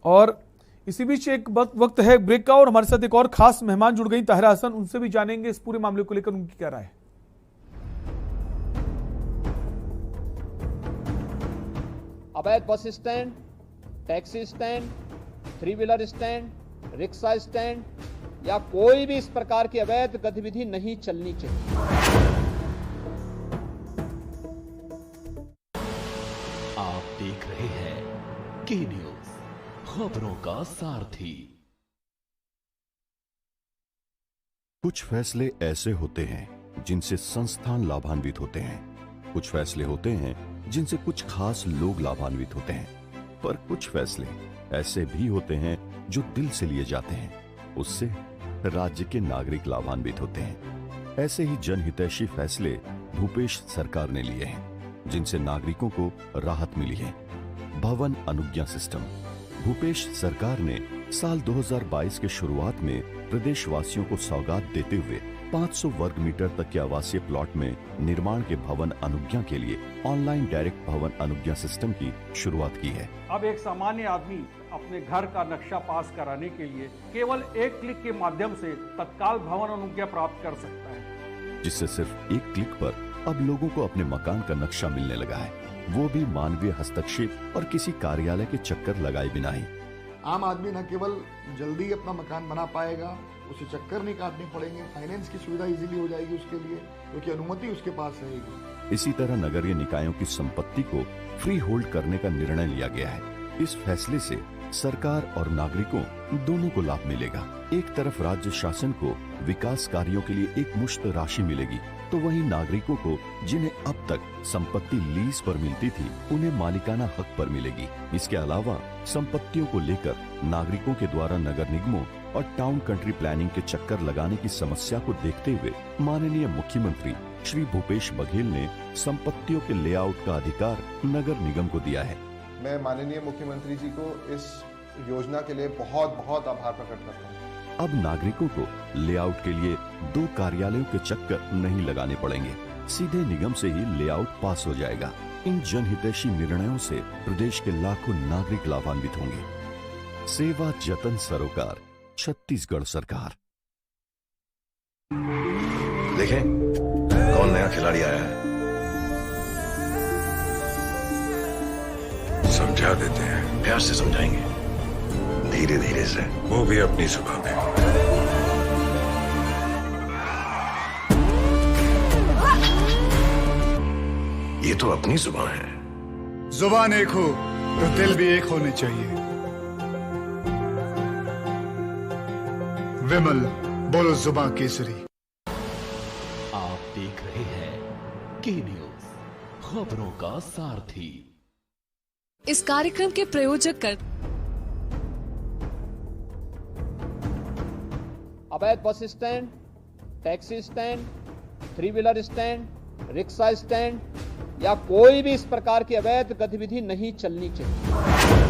और इसी बीच एक वक्त है ब्रेक का और हमारे साथ एक और खास मेहमान जुड़ गई, ताहिरा हसन। उनसे भी जानेंगे इस पूरे मामले को लेकर उनकी क्या राय है। अवैध bus stand, taxi stand, 3 wheeler stand, rickshaw stand या कोई भी इस प्रकार की अवैध गतिविधि नहीं चलनी चाहिए। आप देख रहे हैं के न्यूज, खबरों का सारथी। कुछ फैसले ऐसे होते हैं जिनसे संस्थान लाभान्वित होते हैं, कुछ फैसले होते हैं जिनसे कुछ खास लोग लाभान्वित होते हैं, पर कुछ फैसले ऐसे भी होते हैं जो दिल से लिए जाते हैं, उससे राज्य के नागरिक लाभान्वित होते हैं। ऐसे ही जनहितैषी फैसले भूपेश सरकार ने लिए हैं, जिनसे नागरिकों को राहत मिली है। भवन अनुज्ञा सिस्टम। भूपेश सरकार ने साल 2022 के शुरुआत में प्रदेशवासियों को सौगात देते हुए 500 वर्ग मीटर तक के आवासीय प्लॉट में निर्माण के भवन अनुज्ञा के लिए ऑनलाइन डायरेक्ट भवन अनुज्ञा सिस्टम की शुरुआत की है। अब एक सामान्य आदमी अपने घर का नक्शा पास कराने के लिए केवल एक क्लिक के माध्यम से तत्काल भवन अनुज्ञा प्राप्त कर सकता है, जिससे सिर्फ एक क्लिक पर अब लोगों को अपने मकान का नक्शा मिलने लगा है। वो भी मानवीय हस्तक्षेप और किसी कार्यालय के चक्कर लगाए बिना ही। आम आदमी न केवल जल्दी अपना मकान बना पाएगा, उसे चक्कर नहीं काटने पड़ेंगे, फाइनेंस की सुविधा इजीली हो जाएगी उसके लिए, क्योंकि अनुमति उसके पास रहेगी। इसी तरह नगरीय निकायों की संपत्ति को फ्री होल्ड करने का निर्णय लिया गया है। इस फैसले से सरकार और नागरिकों दोनों को लाभ मिलेगा। एक तरफ राज्य शासन को विकास कार्यों के लिए एक मुश्त राशि मिलेगी, तो वहीं नागरिकों को जिन्हें अब तक संपत्ति लीज पर मिलती थी, उन्हें मालिकाना हक पर मिलेगी। इसके अलावा संपत्तियों को लेकर नागरिकों के द्वारा नगर निगमों और टाउन कंट्री प्लानिंग के चक्कर लगाने की समस्या को देखते हुए माननीय मुख्यमंत्री श्री भूपेश बघेल ने संपत्तियों के लेआउट का अधिकार नगर निगम को दिया है। मैं माननीय मुख्यमंत्री जी को इस योजना के लिए बहुत बहुत आभार प्रकट करता हूँ। अब नागरिकों को लेआउट के लिए 2 कार्यालयों के चक्कर नहीं लगाने पड़ेंगे, सीधे निगम से ही लेआउट पास हो जाएगा। इन जनहितैषी निर्णयों से प्रदेश के लाखों नागरिक लाभान्वित होंगे। सेवा जतन सरोकार, छत्तीसगढ़ सरकार। देखें कौन नया खिलाड़ी आया है, समझा देते हैं। प्यार से समझाएंगे, धीरे धीरे से, वो भी अपनी जुबान में। ये तो अपनी जुबान है। जुबान एक हो तो दिल भी एक होने चाहिए। विमल बोलो जुबान केसरी। आप देख रहे हैं के न्यूज, खबरों का सारथी। इस कार्यक्रम के प्रायोजक कर अवैध bus stand, taxi stand, 3 wheeler stand, rickshaw stand या कोई भी इस प्रकार की अवैध गतिविधि नहीं चलनी चाहिए।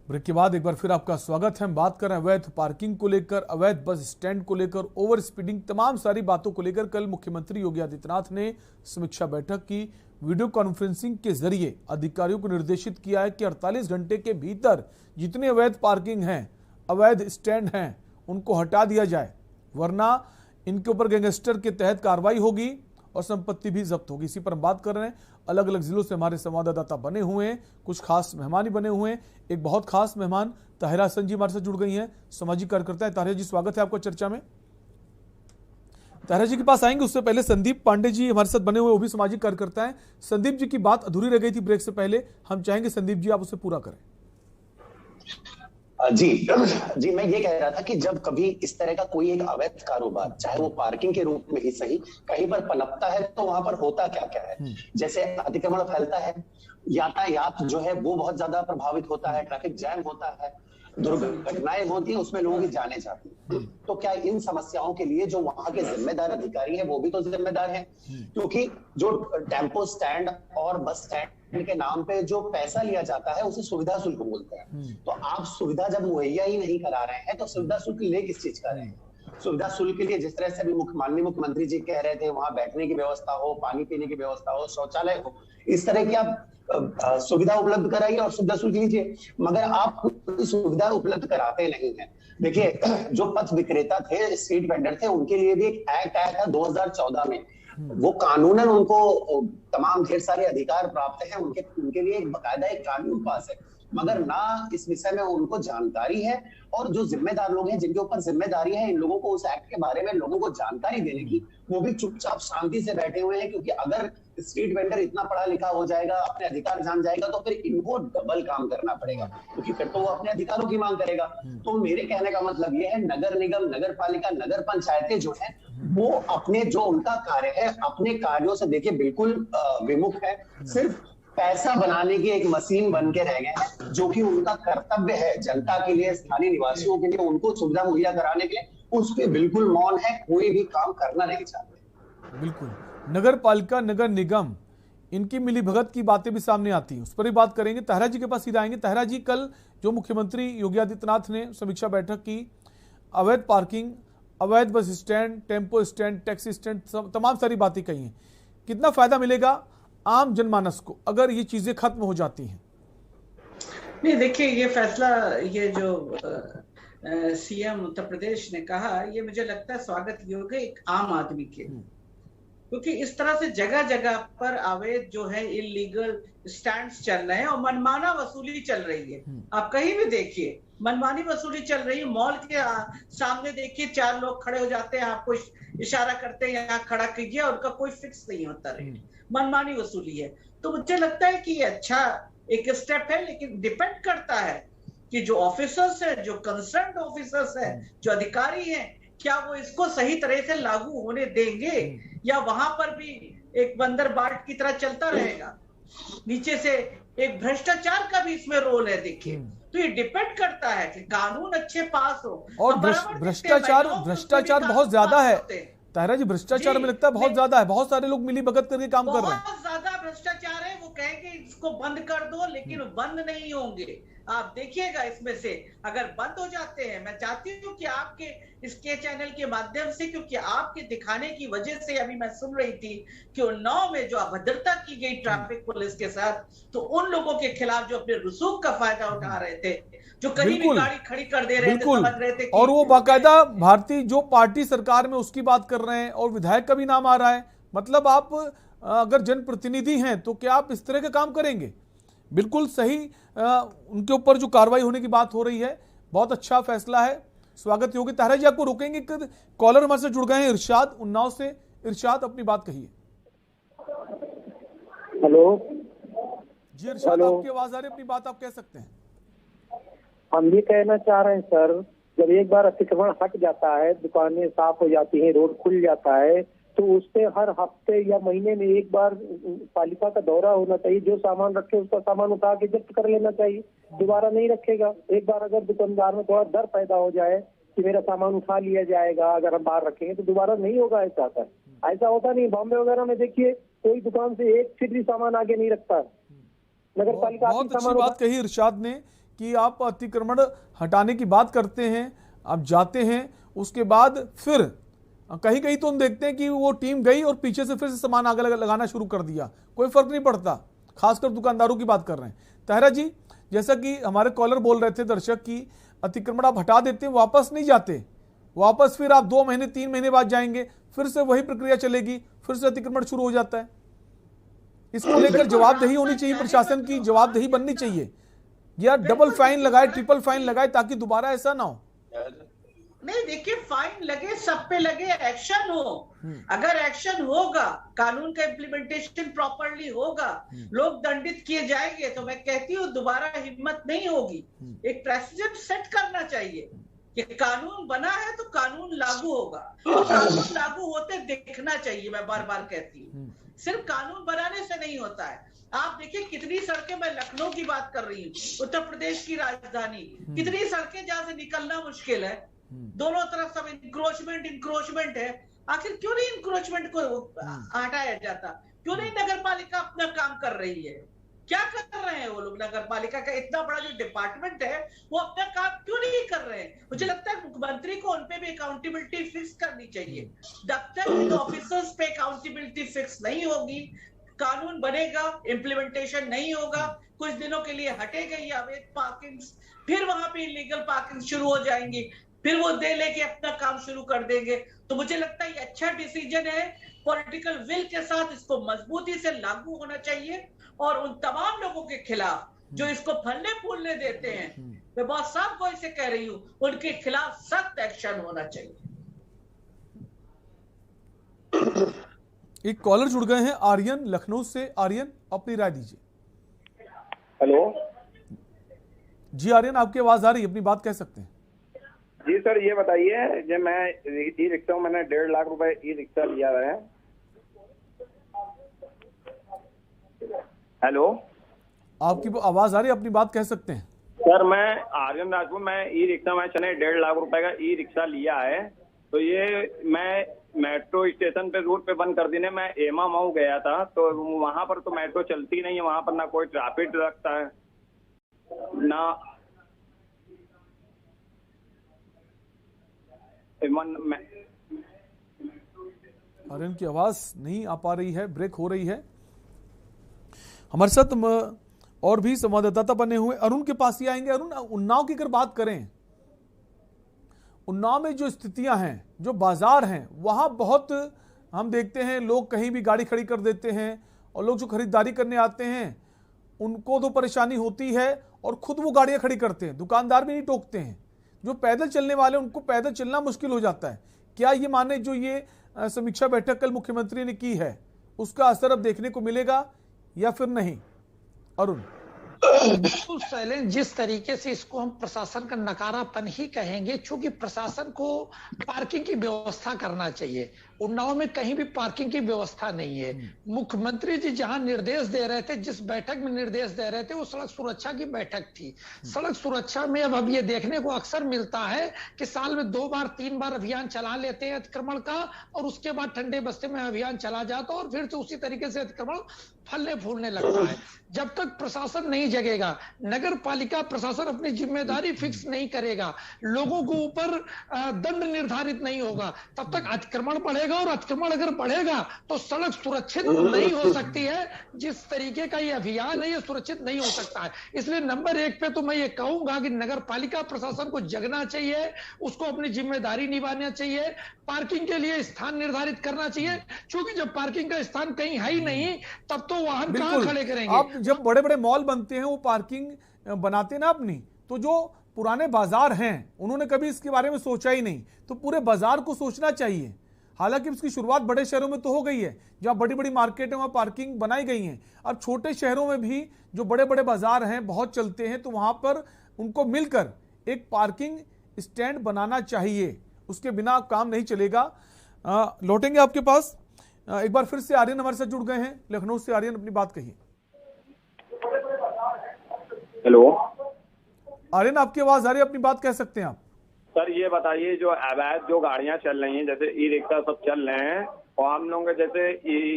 ब्रेक के बाद एक बार फिर आपका स्वागत है। हम बात कर रहे हैं अवैध पार्किंग को लेकर, अवैध बस स्टैंड को लेकर, ओवर स्पीडिंग, तमाम सारी बातों को लेकर कल मुख्यमंत्री योगी आदित्यनाथ ने समीक्षा बैठक की। वीडियो कॉन्फ्रेंसिंग के जरिए अधिकारियों को निर्देशित किया है कि 48 घंटे के भीतर जितने अवैध पार्किंग हैं, अवैध स्टैंड हैं, उनको हटा दिया जाए, वरना इनके ऊपर गैंगस्टर के तहत कार्रवाई होगी और संपत्ति भी जब्त होगी। इसी पर हम बात कर रहे हैं। अलग अलग जिलों से हमारे संवाददाता बने हुए हैं, कुछ खास मेहमान ही बने हुए हैं। एक बहुत खास मेहमान ताहिरा हसन जी हमारे साथ जुड़ गई हैं, सामाजिक कार्यकर्ता है। ताहिरा जी, स्वागत है आपका चर्चा में। ताहिरा जी के पास आएंगे, उससे पहले संदीप पांडे जी हमारे साथ बने हुए, वो भी सामाजिक कार्यकर्ता है। संदीप जी की बात अधूरी रह गई थी ब्रेक से पहले, हम चाहेंगे संदीप जी आप उसे पूरा करें। जी मैं ये कह रहा था कि जब कभी इस तरह का कोई एक अवैध कारोबार, चाहे वो पार्किंग के रूप में ही सही, कहीं पर पनपता है तो वहां पर होता क्या क्या है। जैसे अतिक्रमण फैलता है, यातायात जो है वो बहुत ज्यादा प्रभावित होता है, ट्रैफिक जैम होता है, दुर्घटनाएं होती है, उसमें लोगों की जाने जाती है। तो क्या इन समस्याओं के लिए जो वहां के जिम्मेदार अधिकारी हैं वो भी तो जिम्मेदार हैं, क्योंकि जो टेम्पो स्टैंड और बस स्टैंड के नाम पे जो पैसा लिया जाता है उसे सुविधा शुल्क बोलते हैं। तो आप सुविधा जब मुहैया ही नहीं करा रहे हैं तो सुविधा शुल्क ले किस चीज का रहे हैं। सुविधा शुल्क के लिए जिस तरह से अभी माननीय मुख्यमंत्री जी कह रहे थे, वहां बैठने की व्यवस्था हो, पानी पीने की व्यवस्था हो, शौचालय हो, इस तरह की आप सुविधा उपलब्ध कराइए और सुविधा शुल्क लीजिए, मगर आप सुविधा उपलब्ध कराते नहीं है। देखिए, जो पथ विक्रेता थे, स्ट्रीट वेंडर थे, उनके लिए भी एक एक्ट आया था 2014 में। वो कानूनन उनको तमाम ढेर सारे अधिकार प्राप्त हैं, उनके लिए एक बकायदा एक कानून पास है, मगर ना इस विषय में उनको जानकारी है। और जो जिम्मेदार लोग हैं, जिनके ऊपर जिम्मेदारी है इन लोगों को उस एक्ट के बारे में लोगों को जानकारी देने की, वो भी चुपचाप शांति से बैठे हुए हैं। क्योंकि अगर स्ट्रीट वेंडर इतना पढ़ा लिखा हो जाएगा, अपने अधिकार जान जाएगा, तो फिर इनको डबल काम करना पड़ेगा, क्योंकि फिर तो वो अपने अधिकारों की मांग करेगा। तो मेरे कहने का मतलब ये है, नगर निगम, नगर पालिका, नगर पंचायतें जो है वो अपने जो उनका कार्य है, अपने कार्यों से देखिए बिल्कुल विमुख है, सिर्फ पैसा बनाने की एक मशीन बन के रह गए हैं। जो कि उनका कर्तव्य है जनता के लिए, स्थानीय निवासियों के लिए, उनको सुविधा मुहैया कराने के लिए, उस पर बिल्कुल मौन है, कोई भी काम करना नहीं चाहते। बिल्कुल, नगर पालिका, नगर निगम, इनकी मिलीभगत की बातें भी सामने आती हैं, उस पर ही बात करेंगे। ताहिरा जी के पास सीधा आएंगे। ताहिरा जी, कल जो मुख्यमंत्री योगी आदित्यनाथ ने समीक्षा बैठक की, अवैध पार्किंग, अवैध bus stand, tempo stand, taxi stand, तमाम सारी बातें कही हैं। कितना फायदा मिलेगा आम जनमानस को अगर ये चीजें खत्म हो जाती हैं? नहीं, देखिए, ये फैसला, ये जो सीएम उत्तर प्रदेश ने कहा, ये मुझे लगता है स्वागत योग्य एक आम आदमी के, क्योंकि इस तरह से जगह जगह पर अवैध जो है इलीगल स्टैंड्स चल रहे हैं और मनमाना वसूली चल रही है। आप कहीं भी देखिए मनमानी वसूली चल रही है। मॉल के सामने देखिए 4 लोग खड़े हो जाते हैं, आपको इशारा करते हैं यहाँ खड़ा कीजिए, उनका कोई फिक्स नहीं होता रेट, मनमानी वसूली है। तो मुझे लगता है कि ये अच्छा एक स्टेप है, लेकिन डिपेंड करता है कि जो ऑफिसर्स है, जो कंसर्न्ड ऑफिसर्स है, जो अधिकारी हैं, क्या वो इसको सही तरह से लागू होने देंगे या वहां पर भी एक बंदर बाट की तरह चलता रहेगा। नीचे से एक भ्रष्टाचार का भी इसमें रोल है। देखिए, तो ये डिपेंड करता है कि कानून अच्छे पास हो। और भ्रष्टाचार बहुत ज्यादा है ताहिरा जी, भ्रष्टाचार में लगता है बहुत ज्यादा है, बहुत सारे लोग मिली भगत करके काम कर रहे हैं। बहुत ज्यादा भ्रष्टाचार है। वो कहेंगे इसको बंद कर दो, लेकिन बंद नहीं होंगे। आप देखिएगा इसमें से अगर बंद हो जाते हैं, मैं चाहती हूँ कि आपके इसके चैनल के माध्यम से, क्योंकि आपके दिखाने की वजह से अभी मैं सुन रही थी कि उन्नाव में जो अभद्रता की गई ट्रैफिक पुलिस के साथ, तो उन लोगों के खिलाफ जो अपने रसूख का फायदा उठा रहे थे, जो कहीं भी गाड़ी खड़ी कर दे रहे थे, समझ रहे थे और वो बाकायदा भारतीय जो पार्टी सरकार में उसकी बात कर रहे हैं और विधायक का भी नाम आ रहा है। मतलब आप अगर जनप्रतिनिधि हैं तो क्या आप इस तरह का काम करेंगे? बिल्कुल सही, उनके ऊपर जो कार्रवाई होने की बात हो रही है, बहुत अच्छा फैसला है, स्वागत योग्य। ताहिरा जी आपको रोकेंगे, कॉलर हमारे से जुड़ गए हैं इरशाद उन्नाव से। इरशाद अपनी बात कहिए। हेलो जी इरशाद, आपकी आवाज आ रही है, अपनी बात आप कह सकते हैं। हम ये कहना चाह रहे हैं सर, जब एक बार अतिक्रमण हट जाता है, दुकानें साफ हो जाती हैं, रोड खुल जाता है, तो उस पे हर हफ्ते या महीने में एक बार पालिका का दौरा होना चाहिए। जो सामान रखे उसका सामान उठा के जब्त कर लेना चाहिए, दोबारा नहीं रखेगा। एक बार अगर दुकानदार में थोड़ा डर पैदा हो जाए कि मेरा सामान उठा लिया जाएगा अगर हम बाहर रखेंगे, तो दोबारा नहीं होगा ऐसा सर। ऐसा होता नहीं। बॉम्बे वगैरह में देखिए कोई दुकान से 1 फीट भी सामान आगे नहीं रखता है। नगर पालिका बहुत अच्छी बात कही इरशाद ने कि आप अतिक्रमण हटाने की बात करते हैं, आप जाते हैं, उसके बाद फिर कहीं कहीं तो हम देखते हैं कि वो टीम गई और पीछे से फिर से सामान आगे लगाना शुरू कर दिया, कोई फर्क नहीं पड़ता। खासकर दुकानदारों की बात कर रहे हैं। ताहिरा जी, जैसा कि हमारे कॉलर बोल रहे थे दर्शक की, अतिक्रमण आप हटा देते हैं, वापस नहीं जाते, वापस फिर आप 2 महीने 3 महीने बाद जाएंगे, फिर से वही प्रक्रिया चलेगी, फिर से अतिक्रमण शुरू हो जाता है। इसको लेकर जवाबदेही होनी चाहिए, प्रशासन की जवाबदेही बननी चाहिए, या डबल फाइन लगाए, ट्रिपल फाइन लगाए, ताकि दोबारा ऐसा ना हो। नहीं, देखिए, फाइन लगे, सब पे लगे, एक्शन हो। अगर एक्शन होगा, कानून का इम्प्लीमेंटेशन प्रॉपरली होगा, लोग दंडित किए जाएंगे, तो मैं कहती हूँ दोबारा हिम्मत नहीं होगी। एक प्रेसिडेंट सेट करना चाहिए कि कानून बना है तो कानून लागू होगा, तो कानून लागू होते दिखना चाहिए। मैं बार बार कहती हूँ, सिर्फ कानून बनाने से नहीं होता है। आप देखिए कितनी सड़कें, मैं लखनऊ की बात कर रही हूँ, उत्तर प्रदेश की राजधानी, कितनी सड़कें जहां से निकलना मुश्किल है, दोनों तरफ सब इंक्रोचमेंट है। आखिर क्यों नहीं इंक्रोचमेंट को हटाया जाता? क्यों नहीं नगर पालिका अपना काम कर रही है? क्या कर रहे हैं वो लोग? नगर पालिका का इतना बड़ा जो डिपार्टमेंट है, वो अपना काम क्यों नहीं कर रहे हैं? मुझे लगता है मुख्यमंत्री को उनपे भी अकाउंटेबिलिटी फिक्स करनी चाहिए। जब तक इन ऑफिसर्स पे अकाउंटेबिलिटी फिक्स नहीं होगी, कानून बनेगा, इम्प्लीमेंटेशन नहीं होगा, कुछ दिनों के लिए हटेगा ये अवैध पार्किंग, फिर वहां पे इलीगल पार्किंग शुरू हो जाएंगी, फिर वो दे लेके अपना काम शुरू कर देंगे। तो मुझे लगता है ये अच्छा डिसीजन है, पॉलिटिकल विल के साथ इसको मजबूती से लागू होना चाहिए, और उन तमाम लोगों के खिलाफ जो इसको फलने फूलने देते हैं, मैं बहुत साफ को इसे कह रही हूं, उनके खिलाफ सख्त एक्शन होना चाहिए। एक कॉलर जुड़ गए हैं, आर्यन लखनऊ से। आर्यन, अपनी राय दीजिए। हेलो जी आर्यन, आपकी आवाज आ रही है, अपनी बात कह सकते हैं। जी सर, ये बताइए, जब मैं ई रिक्शा, मैंने 1.5 लाख रुपए ई रिक्शा लिया है। हेलो, आपकी आवाज आ रही है, अपनी बात कह सकते हैं। सर, मैं आर्यन राजपूत, मैं ई रिक्शा, मैंने 1.5 लाख रुपए का ई रिक्शा लिया है। तो ये मैं मेट्रो स्टेशन पे रूट पे बंद कर देने, मैं एमा मऊ गया था, तो वहां पर तो मेट्रो चलती नहीं है, वहां पर ना कोई ट्रैफिक रखता है ना आर्यन की आवाज नहीं आ पा रही है, ब्रेक हो रही है। हमारे साथ और भी संवाददाता बने हुए, अरुण के पास ही आएंगे। अरुण, उन्नाव की अगर बात करें उन्नाव में जो स्थितियां हैं, जो बाजार हैं, वहां बहुत हम देखते हैं लोग कहीं भी गाड़ी खड़ी कर देते हैं और लोग जो खरीदारी करने आते हैं उनको तो परेशानी होती है और खुद वो गाड़ियां खड़ी करते हैं, दुकानदार भी नहीं टोकते हैं। जो पैदल चलने वाले उनको पैदल चलना मुश्किल हो जाता है। क्या ये माने जो ये समीक्षा बैठक कल मुख्यमंत्री ने की है उसका असर अब देखने को मिलेगा या फिर नहीं? अरुण। बिल्कुल शैलेंद्र, जिस तरीके से इसको हम प्रशासन का नकारापन ही कहेंगे, क्योंकि प्रशासन को पार्किंग की व्यवस्था करना चाहिए। उन्नाव में कहीं भी पार्किंग की व्यवस्था नहीं है। मुख्यमंत्री जी जहां निर्देश दे रहे थे, जिस बैठक में निर्देश दे रहे थे, वो सड़क सुरक्षा की बैठक थी। सड़क सुरक्षा में अब ये देखने को अक्सर मिलता है कि साल में 2 बार 3 बार अभियान चला लेते हैं अतिक्रमण का, और उसके बाद ठंडे बस्ते में अभियान चला जाता है और फिर से उसी तरीके से अतिक्रमण फलने फूलने लगता है। जब तक प्रशासन नहीं जगेगा, नगर पालिका प्रशासन अपनी जिम्मेदारी फिक्स नहीं करेगा, लोगों के ऊपर दंड निर्धारित नहीं होगा, तब तक अतिक्रमण बढ़ेगा, और अतिक्रमण अगर बढ़ेगा तो सड़क सुरक्षित नहीं हो सकती है। जिस तरीके का ये अभियान है, ये सुरक्षित नहीं हो सकता है। इसलिए नंबर 1 पे तो मैं ये कहूंगा कि नगर पालिका प्रशासन को जगना चाहिए, उसको अपनी जिम्मेदारी निभाना चाहिए, पार्किंग के लिए स्थान निर्धारित करना चाहिए, क्योंकि जब पार्किंग का स्थान कहीं है ही नहीं तब तो वाहन कहां खड़े करेंगे? अब जब बड़े बड़े मॉल बनते हैं वो पार्किंग बनाते ना अपनी, तो जो पुराने बाजार हैं उन्होंने कभी इसके बारे में सोचा ही नहीं। तो पूरे बाजार को सोचना चाहिए। हालांकि इसकी शुरुआत बड़े शहरों में तो हो गई है, जहां बड़ी बड़ी मार्केट है वहां पार्किंग बनाई गई है। अब छोटे शहरों में भी जो बड़े बड़े बाजार हैं बहुत चलते हैं, तो वहां पर उनको मिलकर एक पार्किंग स्टैंड बनाना चाहिए, उसके बिना काम नहीं चलेगा। लौटेंगे आपके पास। एक बार फिर से आर्यन हमारे साथ जुड़ गए हैं लखनऊ से। आर्यन, अपनी बात कहिए। हेलो आर्यन, आपकी आवाज आ रही है, अपनी बात कह सकते हैं आप। सर, ये बताइए जो अवैध जो गाड़ियां चल रही हैं, जैसे ई रिक्शा सब चल रहे हैं, और हम लोग जैसे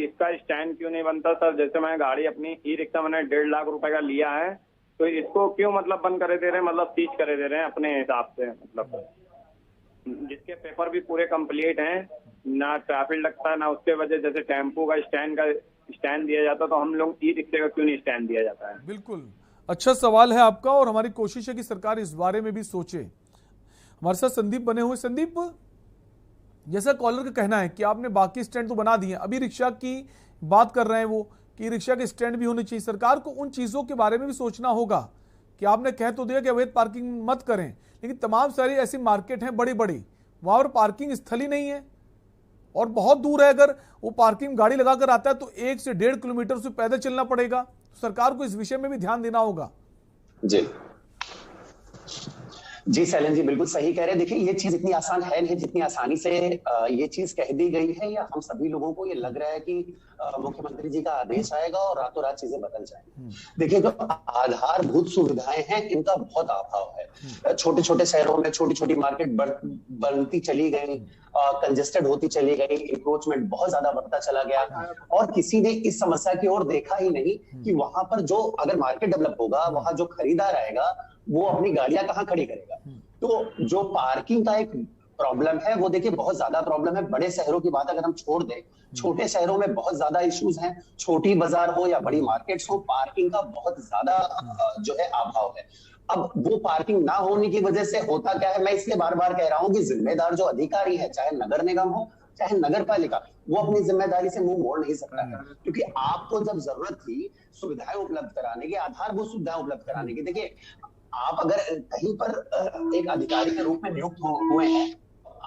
इसका स्टैंड क्यों नहीं बनता सर? जैसे मैं गाड़ी अपनी ई रिक्शा मैंने 1.5 लाख रुपए का लिया है, तो इसको क्यों मतलब बंद करे दे रहे हैं, मतलब सीज करे दे रहे हैं अपने हिसाब से, मतलब जिसके पेपर भी पूरे कंप्लीट हैं, ना ट्रैफिक लगता है ना उसके वजह। जैसे टेम्पो का स्टैंड दिया जाता, तो हम लोग ई रिक्शे का क्यों नहीं स्टैंड दिया जाता है? बिल्कुल अच्छा सवाल है आपका, और हमारी कोशिश है कि सरकार इस बारे में भी सोचे। हमारे साथ संदीप बने हुए। संदीप, जैसा कॉलर का कहना है कि आपने बाकी स्टैंड तो बना दिए, अभी रिक्शा की बात कर रहे हैं वो कि रिक्शा के स्टैंड भी होने चाहिए। सरकार को उन चीज़ों के बारे में भी सोचना होगा कि आपने कह तो दिया कि अवैध पार्किंग मत करें, लेकिन तमाम सारी ऐसी मार्केट हैं बड़ी बड़ी, वहाँ पर पार्किंग स्थल ही नहीं है और बहुत दूर है। अगर वो पार्किंग गाड़ी लगा कर आता है तो 1 से 1.5 किलोमीटर उसे पैदल चलना पड़ेगा। तो सरकार को इस विषय में भी ध्यान देना होगा। जी शैलेंद्र जी बिल्कुल सही कह रहे हैं। देखिए, ये चीज इतनी आसान है नहीं जितनी आसानी से ये चीज कह दी गई है, या हम सभी लोगों को ये लग रहा है कि मुख्यमंत्री जी का आदेश आएगा और रातों रात चीजें बदल जाएंगी। देखिए, जो आधारभूत सुविधाएं हैं इनका बहुत अभाव है। छोटे छोटे शहरों में छोटी छोटी मार्केट बनती चली गई, कंजेस्टेड होती चली गई, इंक्रोचमेंट बहुत ज्यादा बढ़ता चला गया, और किसी ने इस समस्या की ओर देखा ही नहीं कि वहां पर जो अगर मार्केट डेवलप होगा, वहां जो खरीदार आएगा वो अपनी गाड़ियां कहाँ खड़ी करेगा। तो जो पार्किंग का एक प्रॉब्लम है वो देखिए बहुत ज्यादा प्रॉब्लम है। बड़े शहरों की बात अगर हम छोड़ दें, छोटे शहरों में बहुत ज्यादा इश्यूज हैं। छोटी बाजार हो या बड़ी मार्केट्स हो, पार्किंग का बहुत ज्यादा जो है अभाव है। अब वो पार्किंग ना होने की वजह से होता क्या है, मैं इसलिए बार बार कह रहा हूँ कि जिम्मेदार जो अधिकारी है, चाहे नगर निगम हो चाहे नगर पालिका, वो अपनी जिम्मेदारी से मुंह मोड़ नहीं सकता है। क्योंकि आपको जब जरूरत थी सुविधाएं उपलब्ध कराने की, आधारभूत सुविधाएं उपलब्ध कराने की, देखिए आप अगर कहीं पर एक अधिकारी के रूप में नियुक्त हुए हैं,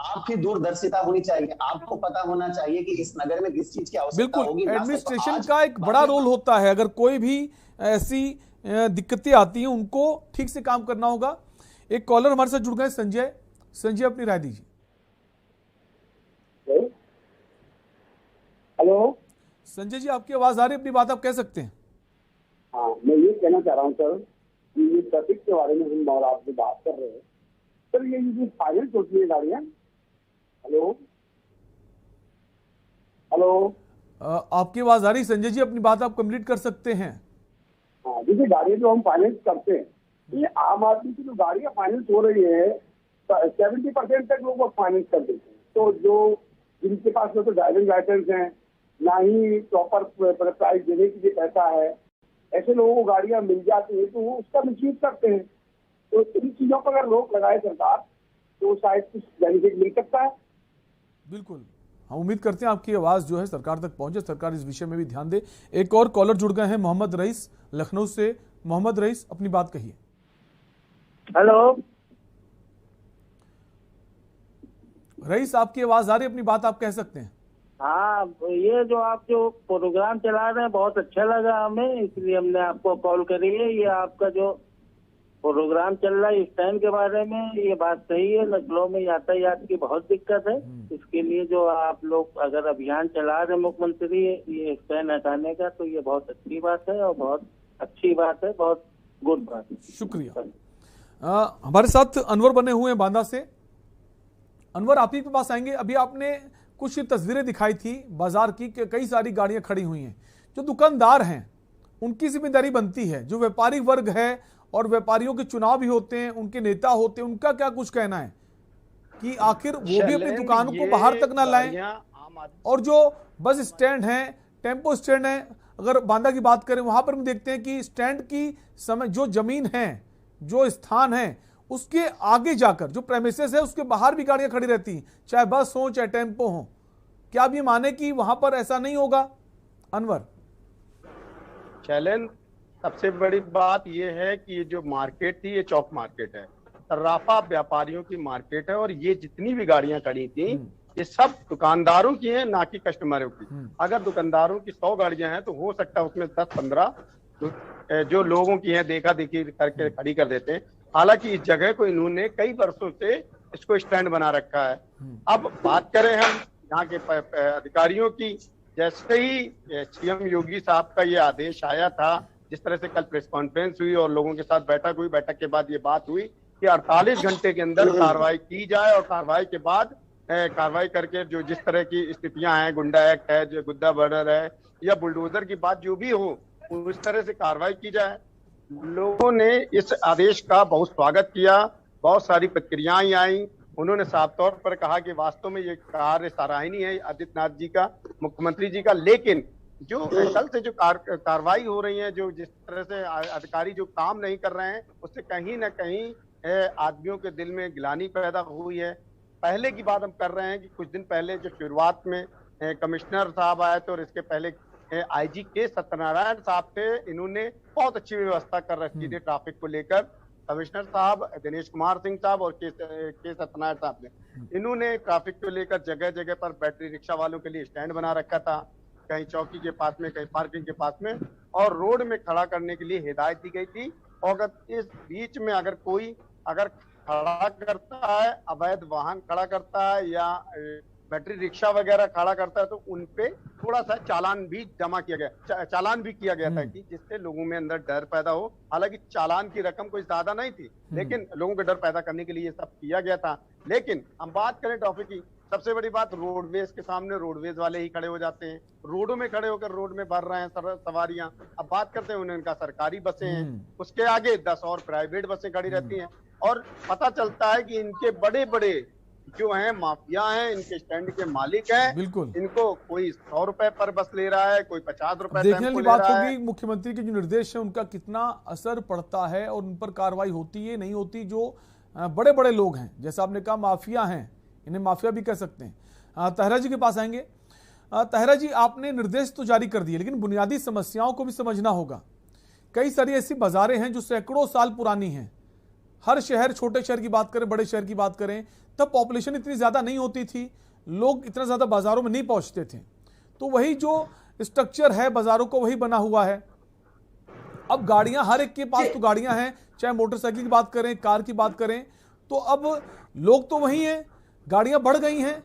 आपकी दूरदर्शिता होनी चाहिए, आपको पता होना चाहिए कि इस नगर में किस चीज की आवश्यकता होगी। बिल्कुल, एडमिनिस्ट्रेशन का एक बड़ा रोल होता है। अगर कोई भी ऐसी दिक्कतें आती हैं उनको ठीक से काम करना होगा। एक कॉलर हमारे साथ जुड़ गए, संजय। संजय, अपनी राय दीजिए। हेलो संजय जी, आपकी आवाज आ रही है, अपनी बात आप कह सकते हैं। हाँ, मैं ये कहना चाह रहा हूँ सर, ये ट्रैफिक के बारे में हम और आपसे बात कर रहे हैं सर। ये जो फाइनेंस होती है गाड़ियाँ, हेलो हेलो आपकी आवाज आ रही संजय जी, अपनी बात आप कंप्लीट कर सकते हैं। हाँ, जैसे गाड़ियाँ जो हम फाइनेंस करते हैं, ये आम आदमी की जो गाड़ियाँ फाइनेंस हो रही है 70% तक लोग फाइनेंस कर देते हैं। तो जो जिनके पास में तो ड्राइविंग लाइसेंस है, ना ही प्रॉपर प्राइस देने के लिए पैसा है, ऐसे लोगों को गाड़ियां मिल जाती है तो वो उसका मिसयूज करते हैं। तो इन चीजों पर अगर रोक लगाए सरकार तो शायद कुछ बेनिफिट मिल सकता है। बिल्कुल, हम उम्मीद करते हैं आपकी आवाज जो है सरकार तक पहुंचे, सरकार इस विषय में भी ध्यान दे। एक और कॉलर जुड़ गए हैं, मोहम्मद रईस लखनऊ से। मोहम्मद रईस, अपनी बात कहिए। हेलो रईस, आपकी आवाज आ रही है, अपनी बात आप कह सकते हैं। हाँ, ये जो आप जो प्रोग्राम चला रहे हैं बहुत अच्छा लगा हमें, इसलिए हमने आपको कॉल करी है। ये आपका जो प्रोग्राम चल रहा है स्टैंड के बारे में, ये बात सही है। लखनऊ में यातायात की बहुत दिक्कत है, इसके लिए जो आप लोग अगर अभियान चला रहे हैं मुख्यमंत्री ये स्टैंड हटाने का, तो ये बहुत अच्छी बात है और बहुत अच्छी बात है, बहुत गुड बात है। शुक्रिया। हमारे साथ अनवर बने हुए हैं बांदा से। अनवर, आप ही के पास आएंगे। अभी आपने कुछ तस्वीरें दिखाई थी बाजार की कि कई सारी गाड़ियां खड़ी हुई हैं। जो दुकानदार हैं उनकी जिम्मेदारी बनती है, जो व्यापारी वर्ग है और व्यापारियों के चुनाव भी होते हैं, उनके नेता होते हैं, उनका क्या कुछ कहना है कि आखिर वो भी अपनी दुकानों को बाहर तक ना लाएं। और जो बस स्टैंड है, टेम्पो स्टैंड है, अगर बांदा की बात करें वहां पर हम देखते हैं कि स्टैंड की समय जो जमीन है, जो स्थान है, उसके आगे जाकर जो प्रेमिसेस है उसके बाहर भी गाड़ियां खड़ी रहती हैं, चाहे बस हो चाहे टेम्पो हो। क्या आप ये माने कि वहां पर ऐसा नहीं होगा? अनवर, चैलेंज सबसे बड़ी बात यह है कि ये जो मार्केट थी ये चौक मार्केट है, सर्राफा व्यापारियों की मार्केट है, और ये जितनी भी गाड़ियां खड़ी थी ये सब दुकानदारों की हैं, ना कि कस्टमरों की। अगर दुकानदारों की 100 गाड़ियां हैं तो हो सकता है उसमें 10-15 जो लोगों की हैं देखा देखी करके खड़ी कर देते हैं। हालांकि इस जगह को इन्होंने कई वर्षों से इसको स्टैंड बना रखा है। अब बात करें हम यहाँ के अधिकारियों की, जैसे ही सीएम योगी साहब का ये आदेश आया था, जिस तरह से कल प्रेस कॉन्फ्रेंस हुई और लोगों के साथ बैठक हुई, बैठक के बाद ये बात हुई कि 48 घंटे के अंदर कार्रवाई की जाए, और कार्रवाई के बाद कार्रवाई करके जो जिस तरह की स्थितियां हैं, गुंडा एक्ट है, जो गुद्दा बर्डर है या बुलडोजर की बात जो भी हो, उस तरह से कार्रवाई की जाए। लोगों ने इस आदेश का बहुत स्वागत किया, बहुत सारी प्रतिक्रियाएं आई। उन्होंने साफ तौर पर कहा कि वास्तव में ये कार्य सराहनीय है आदित्यनाथ जी का, मुख्यमंत्री जी का, लेकिन जो कल से जो कार्रवाई हो रही है, जो जिस तरह से अधिकारी जो काम नहीं कर रहे हैं, उससे कहीं ना कहीं आदमियों के दिल में गिलानी पैदा हुई है। पहले की बात हम कर रहे हैं कि कुछ दिन पहले जो शुरुआत में कमिश्नर साहब आए थे और इसके पहले आईजी के सत्यनारायण साहब थे, इन्होंने बहुत अच्छी व्यवस्था कर रखी थी ट्रैफिक को लेकर। कमिश्नर साहब दिनेश कुमार सिंह साहब और के सत्यनारायण साहब ने, इन्होंने ट्रैफिक को लेकर जगह जगह पर बैटरी रिक्शा वालों के लिए स्टैंड बना रखा था, कहीं चौकी के पास में, कहीं पार्किंग के पास में, और रोड में खड़ा करने के लिए हिदायत दी गई थी। और अगर इस बीच में अगर कोई खड़ा करता है, अवैध वाहन खड़ा करता है या बैटरी रिक्शा वगैरह खड़ा करता है, तो उनपे थोड़ा सा चालान भी जमा किया गया, चालान भी किया गया था कि जिससे लोगों में अंदर डर पैदा हो। हालांकि चालान की रकम कोई ज्यादा नहीं थी, लेकिन लोगों को डर पैदा करने के लिए ये सब किया गया था। लेकिन हम बात करें ट्रैफिक की, सबसे बड़ी बात, रोडवेज के सामने रोडवेज वाले ही खड़े हो जाते हैं, रोडों में खड़े होकर रोड में भर रहे हैं सवारियां। अब बात करते हैं उनका सरकारी बसें हैं, उसके आगे 10 और प्राइवेट बसें खड़ी रहती हैं, और पता चलता है कि इनके बड़े बड़े जो हैं माफिया हैं, इनके स्टैंड के मालिक हैं। बिल्कुल, इनको कोई 100 रुपए पर बस ले रहा है, कोई 50 रुपए देखने की बात होगी मुख्यमंत्री के जो निर्देश है उनका कितना असर पड़ता है और उन पर कार्रवाई होती है नहीं होती। जो बड़े बड़े लोग हैं, जैसा आपने कहा माफिया हैं, इन्हें माफिया भी कह सकते हैं। तहरा जी के पास आएंगे। तहरा जी, आपने निर्देश तो जारी कर दिए, लेकिन बुनियादी समस्याओं को भी समझना होगा। कई सारी ऐसी बाजारें हैं जो सैकड़ों साल पुरानी हैं। हर शहर, छोटे शहर की बात करें, बड़े शहर की बात करें, तब पॉपुलेशन इतनी ज्यादा नहीं होती थी, लोग इतना ज्यादा बाजारों में नहीं पहुंचते थे, तो वही जो स्ट्रक्चर है बाजारों को वही बना हुआ है। अब गाड़ियां, हर एक के पास तो गाड़ियां हैं, चाहे मोटरसाइकिल की बात करें, कार की बात करें, तो अब लोग तो वही हैं, गाड़ियां बढ़ गई हैं।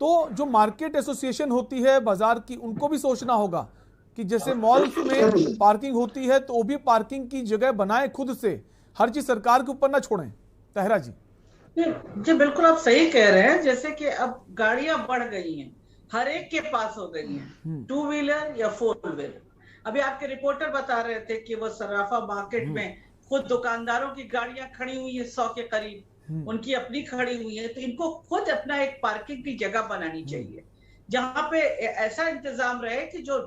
तो जो मार्केट एसोसिएशन होती है बाजार की, उनको भी सोचना होगा कि जैसे मॉल्स में पार्किंग होती है तो वो भी पार्किंग की जगह बनाए खुद से, हर चीज सरकार के ऊपर ना छोड़ें। तहरा जी। जी बिल्कुल, आप सही कह रहे हैं। जैसे कि अब गाड़ियां बढ़ गई हैं, हर एक के पास हो गई हैं, 2 व्हीलर या 4 व्हीलर। अभी आपके रिपोर्टर बता रहे थे कि वो सराफा मार्केट में खुद दुकानदारों की गाड़ियां खड़ी हुई है 100 के करीब, उनकी अपनी खड़ी हुई है। तो इनको खुद अपना एक पार्किंग की जगह बनानी चाहिए, जहां पे ऐसा इंतजाम रहे कि जो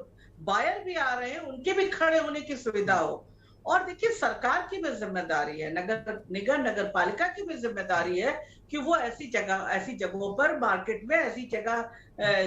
बायर भी आ रहे हैं उनके भी खड़े होने की सुविधा हो। और देखिए सरकार की भी जिम्मेदारी है, नगर निगम नगर पालिका की भी जिम्मेदारी है कि वो ऐसी जगहों पर मार्केट में ऐसी जगह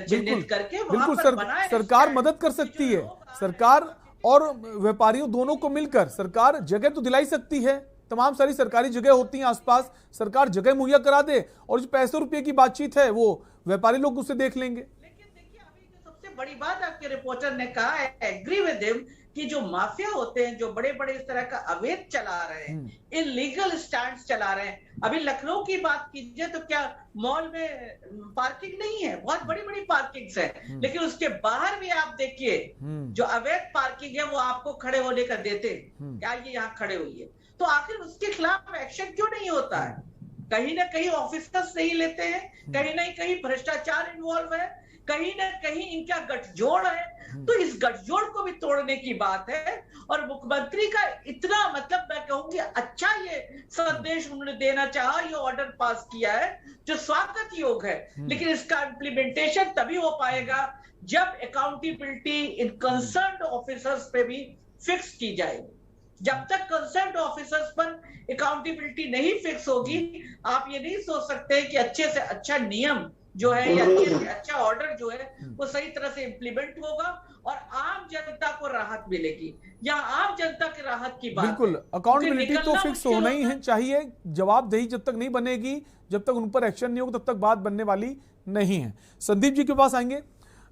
चिन्हित करके वहां पर बनाए। सरकार मदद कर सकती है, सरकार और व्यापारियों दोनों को मिलकर सरकार जगह तो दिलाई सकती है। तमाम सारी सरकारी जगह होती हैं आसपास, सरकार जगह मुहैया करा दे और जो पैसे रुपए की बातचीत है वो व्यापारी लोग उसे देख लेंगे। लेकिन देखिए अभी जो सबसे बड़ी बात आपके रिपोर्टर ने कहा है, एग्री विद हिम, कि जो माफिया होते हैं जो बड़े बड़े इस तरह का अवैध चला रहे हैं, इलीगल स्टैंड्स चला रहे हैं। अभी लखनऊ की बात कीजिए तो क्या मॉल में पार्किंग नहीं है? बहुत बड़ी बड़ी पार्किंग्स है, लेकिन उसके बाहर भी आप देखिए जो अवैध पार्किंग है वो आपको खड़े होने का देते हैं, क्या ये यहाँ खड़े हुई है? तो आखिर उसके खिलाफ एक्शन क्यों नहीं होता है? कहीं ना कहीं ऑफिसर्स नहीं लेते हैं, कहीं ना कहीं भ्रष्टाचार इन्वॉल्व है, कहीं ना कहीं इनका गठजोड़ है। तो इस गठजोड़ को भी तोड़ने की बात है। और मुख्यमंत्री का इतना मतलब मैं कहूंगी अच्छा ये संदेश उन्होंने देना चाहा, ये ऑर्डर पास किया है जो स्वागत योग्य है, लेकिन इसका इम्प्लीमेंटेशन तभी हो पाएगा जब अकाउंटेबिलिटी इन कंसर्न्ड ऑफिसर्स पे भी फिक्स की जाएगी। जब तक कंसर्न्ड ऑफिसर्स पर अकाउंटेबिलिटी नहीं फिक्स होगी, आप ये नहीं सोच सकते कि अच्छे से अच्छा नियम जो है या अच्छे से अच्छा ऑर्डर जो है वो सही तरह से इम्प्लीमेंट होगा और आम जनता को राहत मिलेगी। या आम जनता की राहत की बात, बिल्कुल अकाउंटेबिलिटी तो फिक्स होना ही है चाहिए। जवाबदेही जब तक नहीं बनेगी, जब तक उन पर एक्शन नहीं होगा, तब तक बात बनने वाली नहीं है। संदीप जी के पास आएंगे।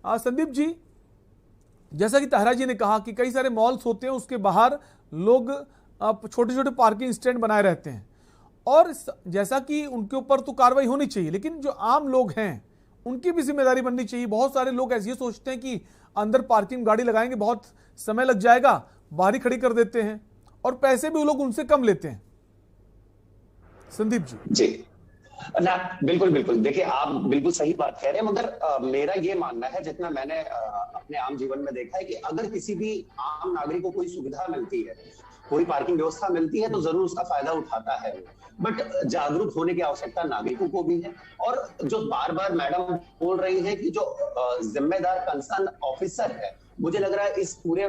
संदीप जी, जैसा कि ताहरा जी ने कहा कि कई सारे मॉल्स होते हैं, उसके बाहर लोग छोटे छोटे पार्किंग स्टैंड बनाए रहते हैं और जैसा कि उनके ऊपर तो कार्रवाई होनी चाहिए, लेकिन जो आम लोग हैं उनकी भी जिम्मेदारी बननी चाहिए। बहुत सारे लोग ऐसे सोचते हैं कि अंदर पार्किंग गाड़ी लगाएंगे, बहुत समय लग जाएगा, बाहर ही खड़ी कर देते हैं और पैसे भी वो लोग उनसे कम लेते हैं। संदीप जी। ना बिल्कुल बिल्कुल, देखिए आप बिल्कुल सही बात कह रहे हैं, मगर मेरा ये मानना है, जितना मैंने अपने आम जीवन में देखा है, कि अगर किसी भी आम नागरिक को कोई सुविधा मिलती है, कोई पार्किंग व्यवस्था मिलती है, तो जरूर उसका फायदा उठाता है। बट जागरूक होने की आवश्यकता नागरिकों को भी है। और जो बार बार मैडम बोल रही है कि जो जिम्मेदार कंसर्न ऑफिसर है, मुझे लग रहा है इस पूरे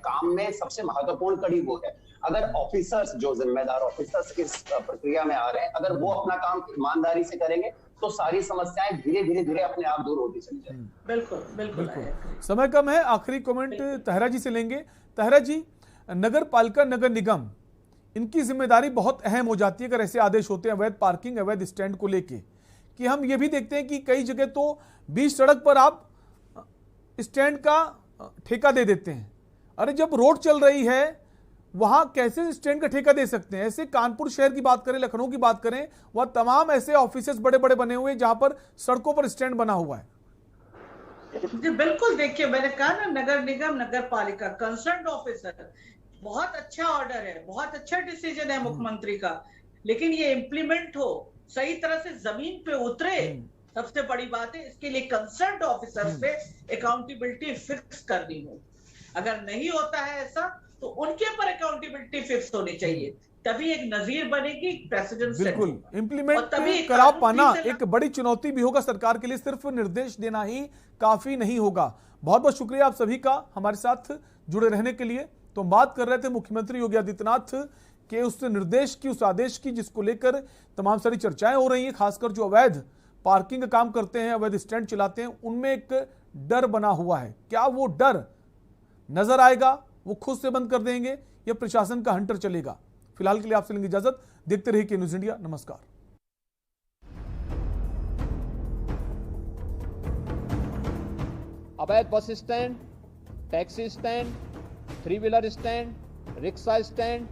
काम में सबसे महत्वपूर्ण कड़ी वो है। अगर ऑफिसर्स, जो जिम्मेदार ऑफिसर्स इस प्रक्रिया में आ रहे हैं, अगर वो अपना काम ईमानदारी से करेंगे तो सारी समस्याएं धीरे धीरे अपने आप दूर होती चली जाएंगी। बिल्कुल बिल्कुल। समय कम है, आखिरी कमेंट ताहरा जी से लेंगे। ताहरा जी, नगर पालिका नगर निगम इनकी जिम्मेदारी बहुत अहम हो जाती है अगर ऐसे आदेश होते हैं अवैध पार्किंग अवैध स्टैंड को लेके, कि हम ये भी देखते हैं कि कई जगह तो बीच सड़क पर आप स्टैंड का ठेका दे देते हैं। अरे जब रोड चल रही है वहां कैसे स्टैंड का ठेका दे सकते हैं? ऐसे कानपुर शहर की बात करें, लखनऊ की बात करें, वह तमाम ऐसे ऑफिसेस बड़े बड़े बने हुए हैं जहां पर सड़कों पर स्टैंड बना हुआ है। जी बिल्कुल, देखिए मैंने कहा ना, नगर निगम नगर पालिका कंसर्न्ड ऑफिसर, बहुत अच्छा ऑर्डर है, बहुत अच्छा डिसीजन है मुख्यमंत्री का, लेकिन ये इम्प्लीमेंट हो, सही तरह से जमीन पे उतरे, सबसे बड़ी बात है। इसके लिए कंसर्न्ड ऑफिसर पे अकाउंटेबिलिटी फिक्स करनी हो। अगर नहीं होता है ऐसा तो उनके पर अकाउंटेबिलिटी फिक्स होनी चाहिए, तभी एक नजीर बनेगी, प्रेसिडेंट बिल्कुल इम्प्लीमेंट करा पाना एक बड़ी चुनौती भी होगा सरकार के लिए, सिर्फ निर्देश देना ही काफी नहीं होगा। बहुत बहुत शुक्रिया आप सभी का हमारे साथ जुड़े रहने के लिए। तो हम बात कर रहे थे मुख्यमंत्री योगी आदित्यनाथ के उस निर्देश की, उस आदेश की, जिसको लेकर तमाम सारी चर्चाएं हो रही हैं, खासकर जो अवैध पार्किंग का काम करते हैं, अवैध स्टैंड चलाते हैं, उनमें एक डर बना हुआ है। क्या वो डर नजर आएगा, वो खुद से बंद कर देंगे या प्रशासन का हंटर चलेगा? फिलहाल के लिए आपसे लेंगे इजाजत। देखते रहिए न्यूज़ इंडिया। नमस्कार। अवैध bus stand, taxi stand, 3 wheeler stand, rickshaw stand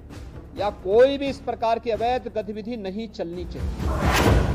या कोई भी इस प्रकार की अवैध गतिविधि नहीं चलनी चाहिए।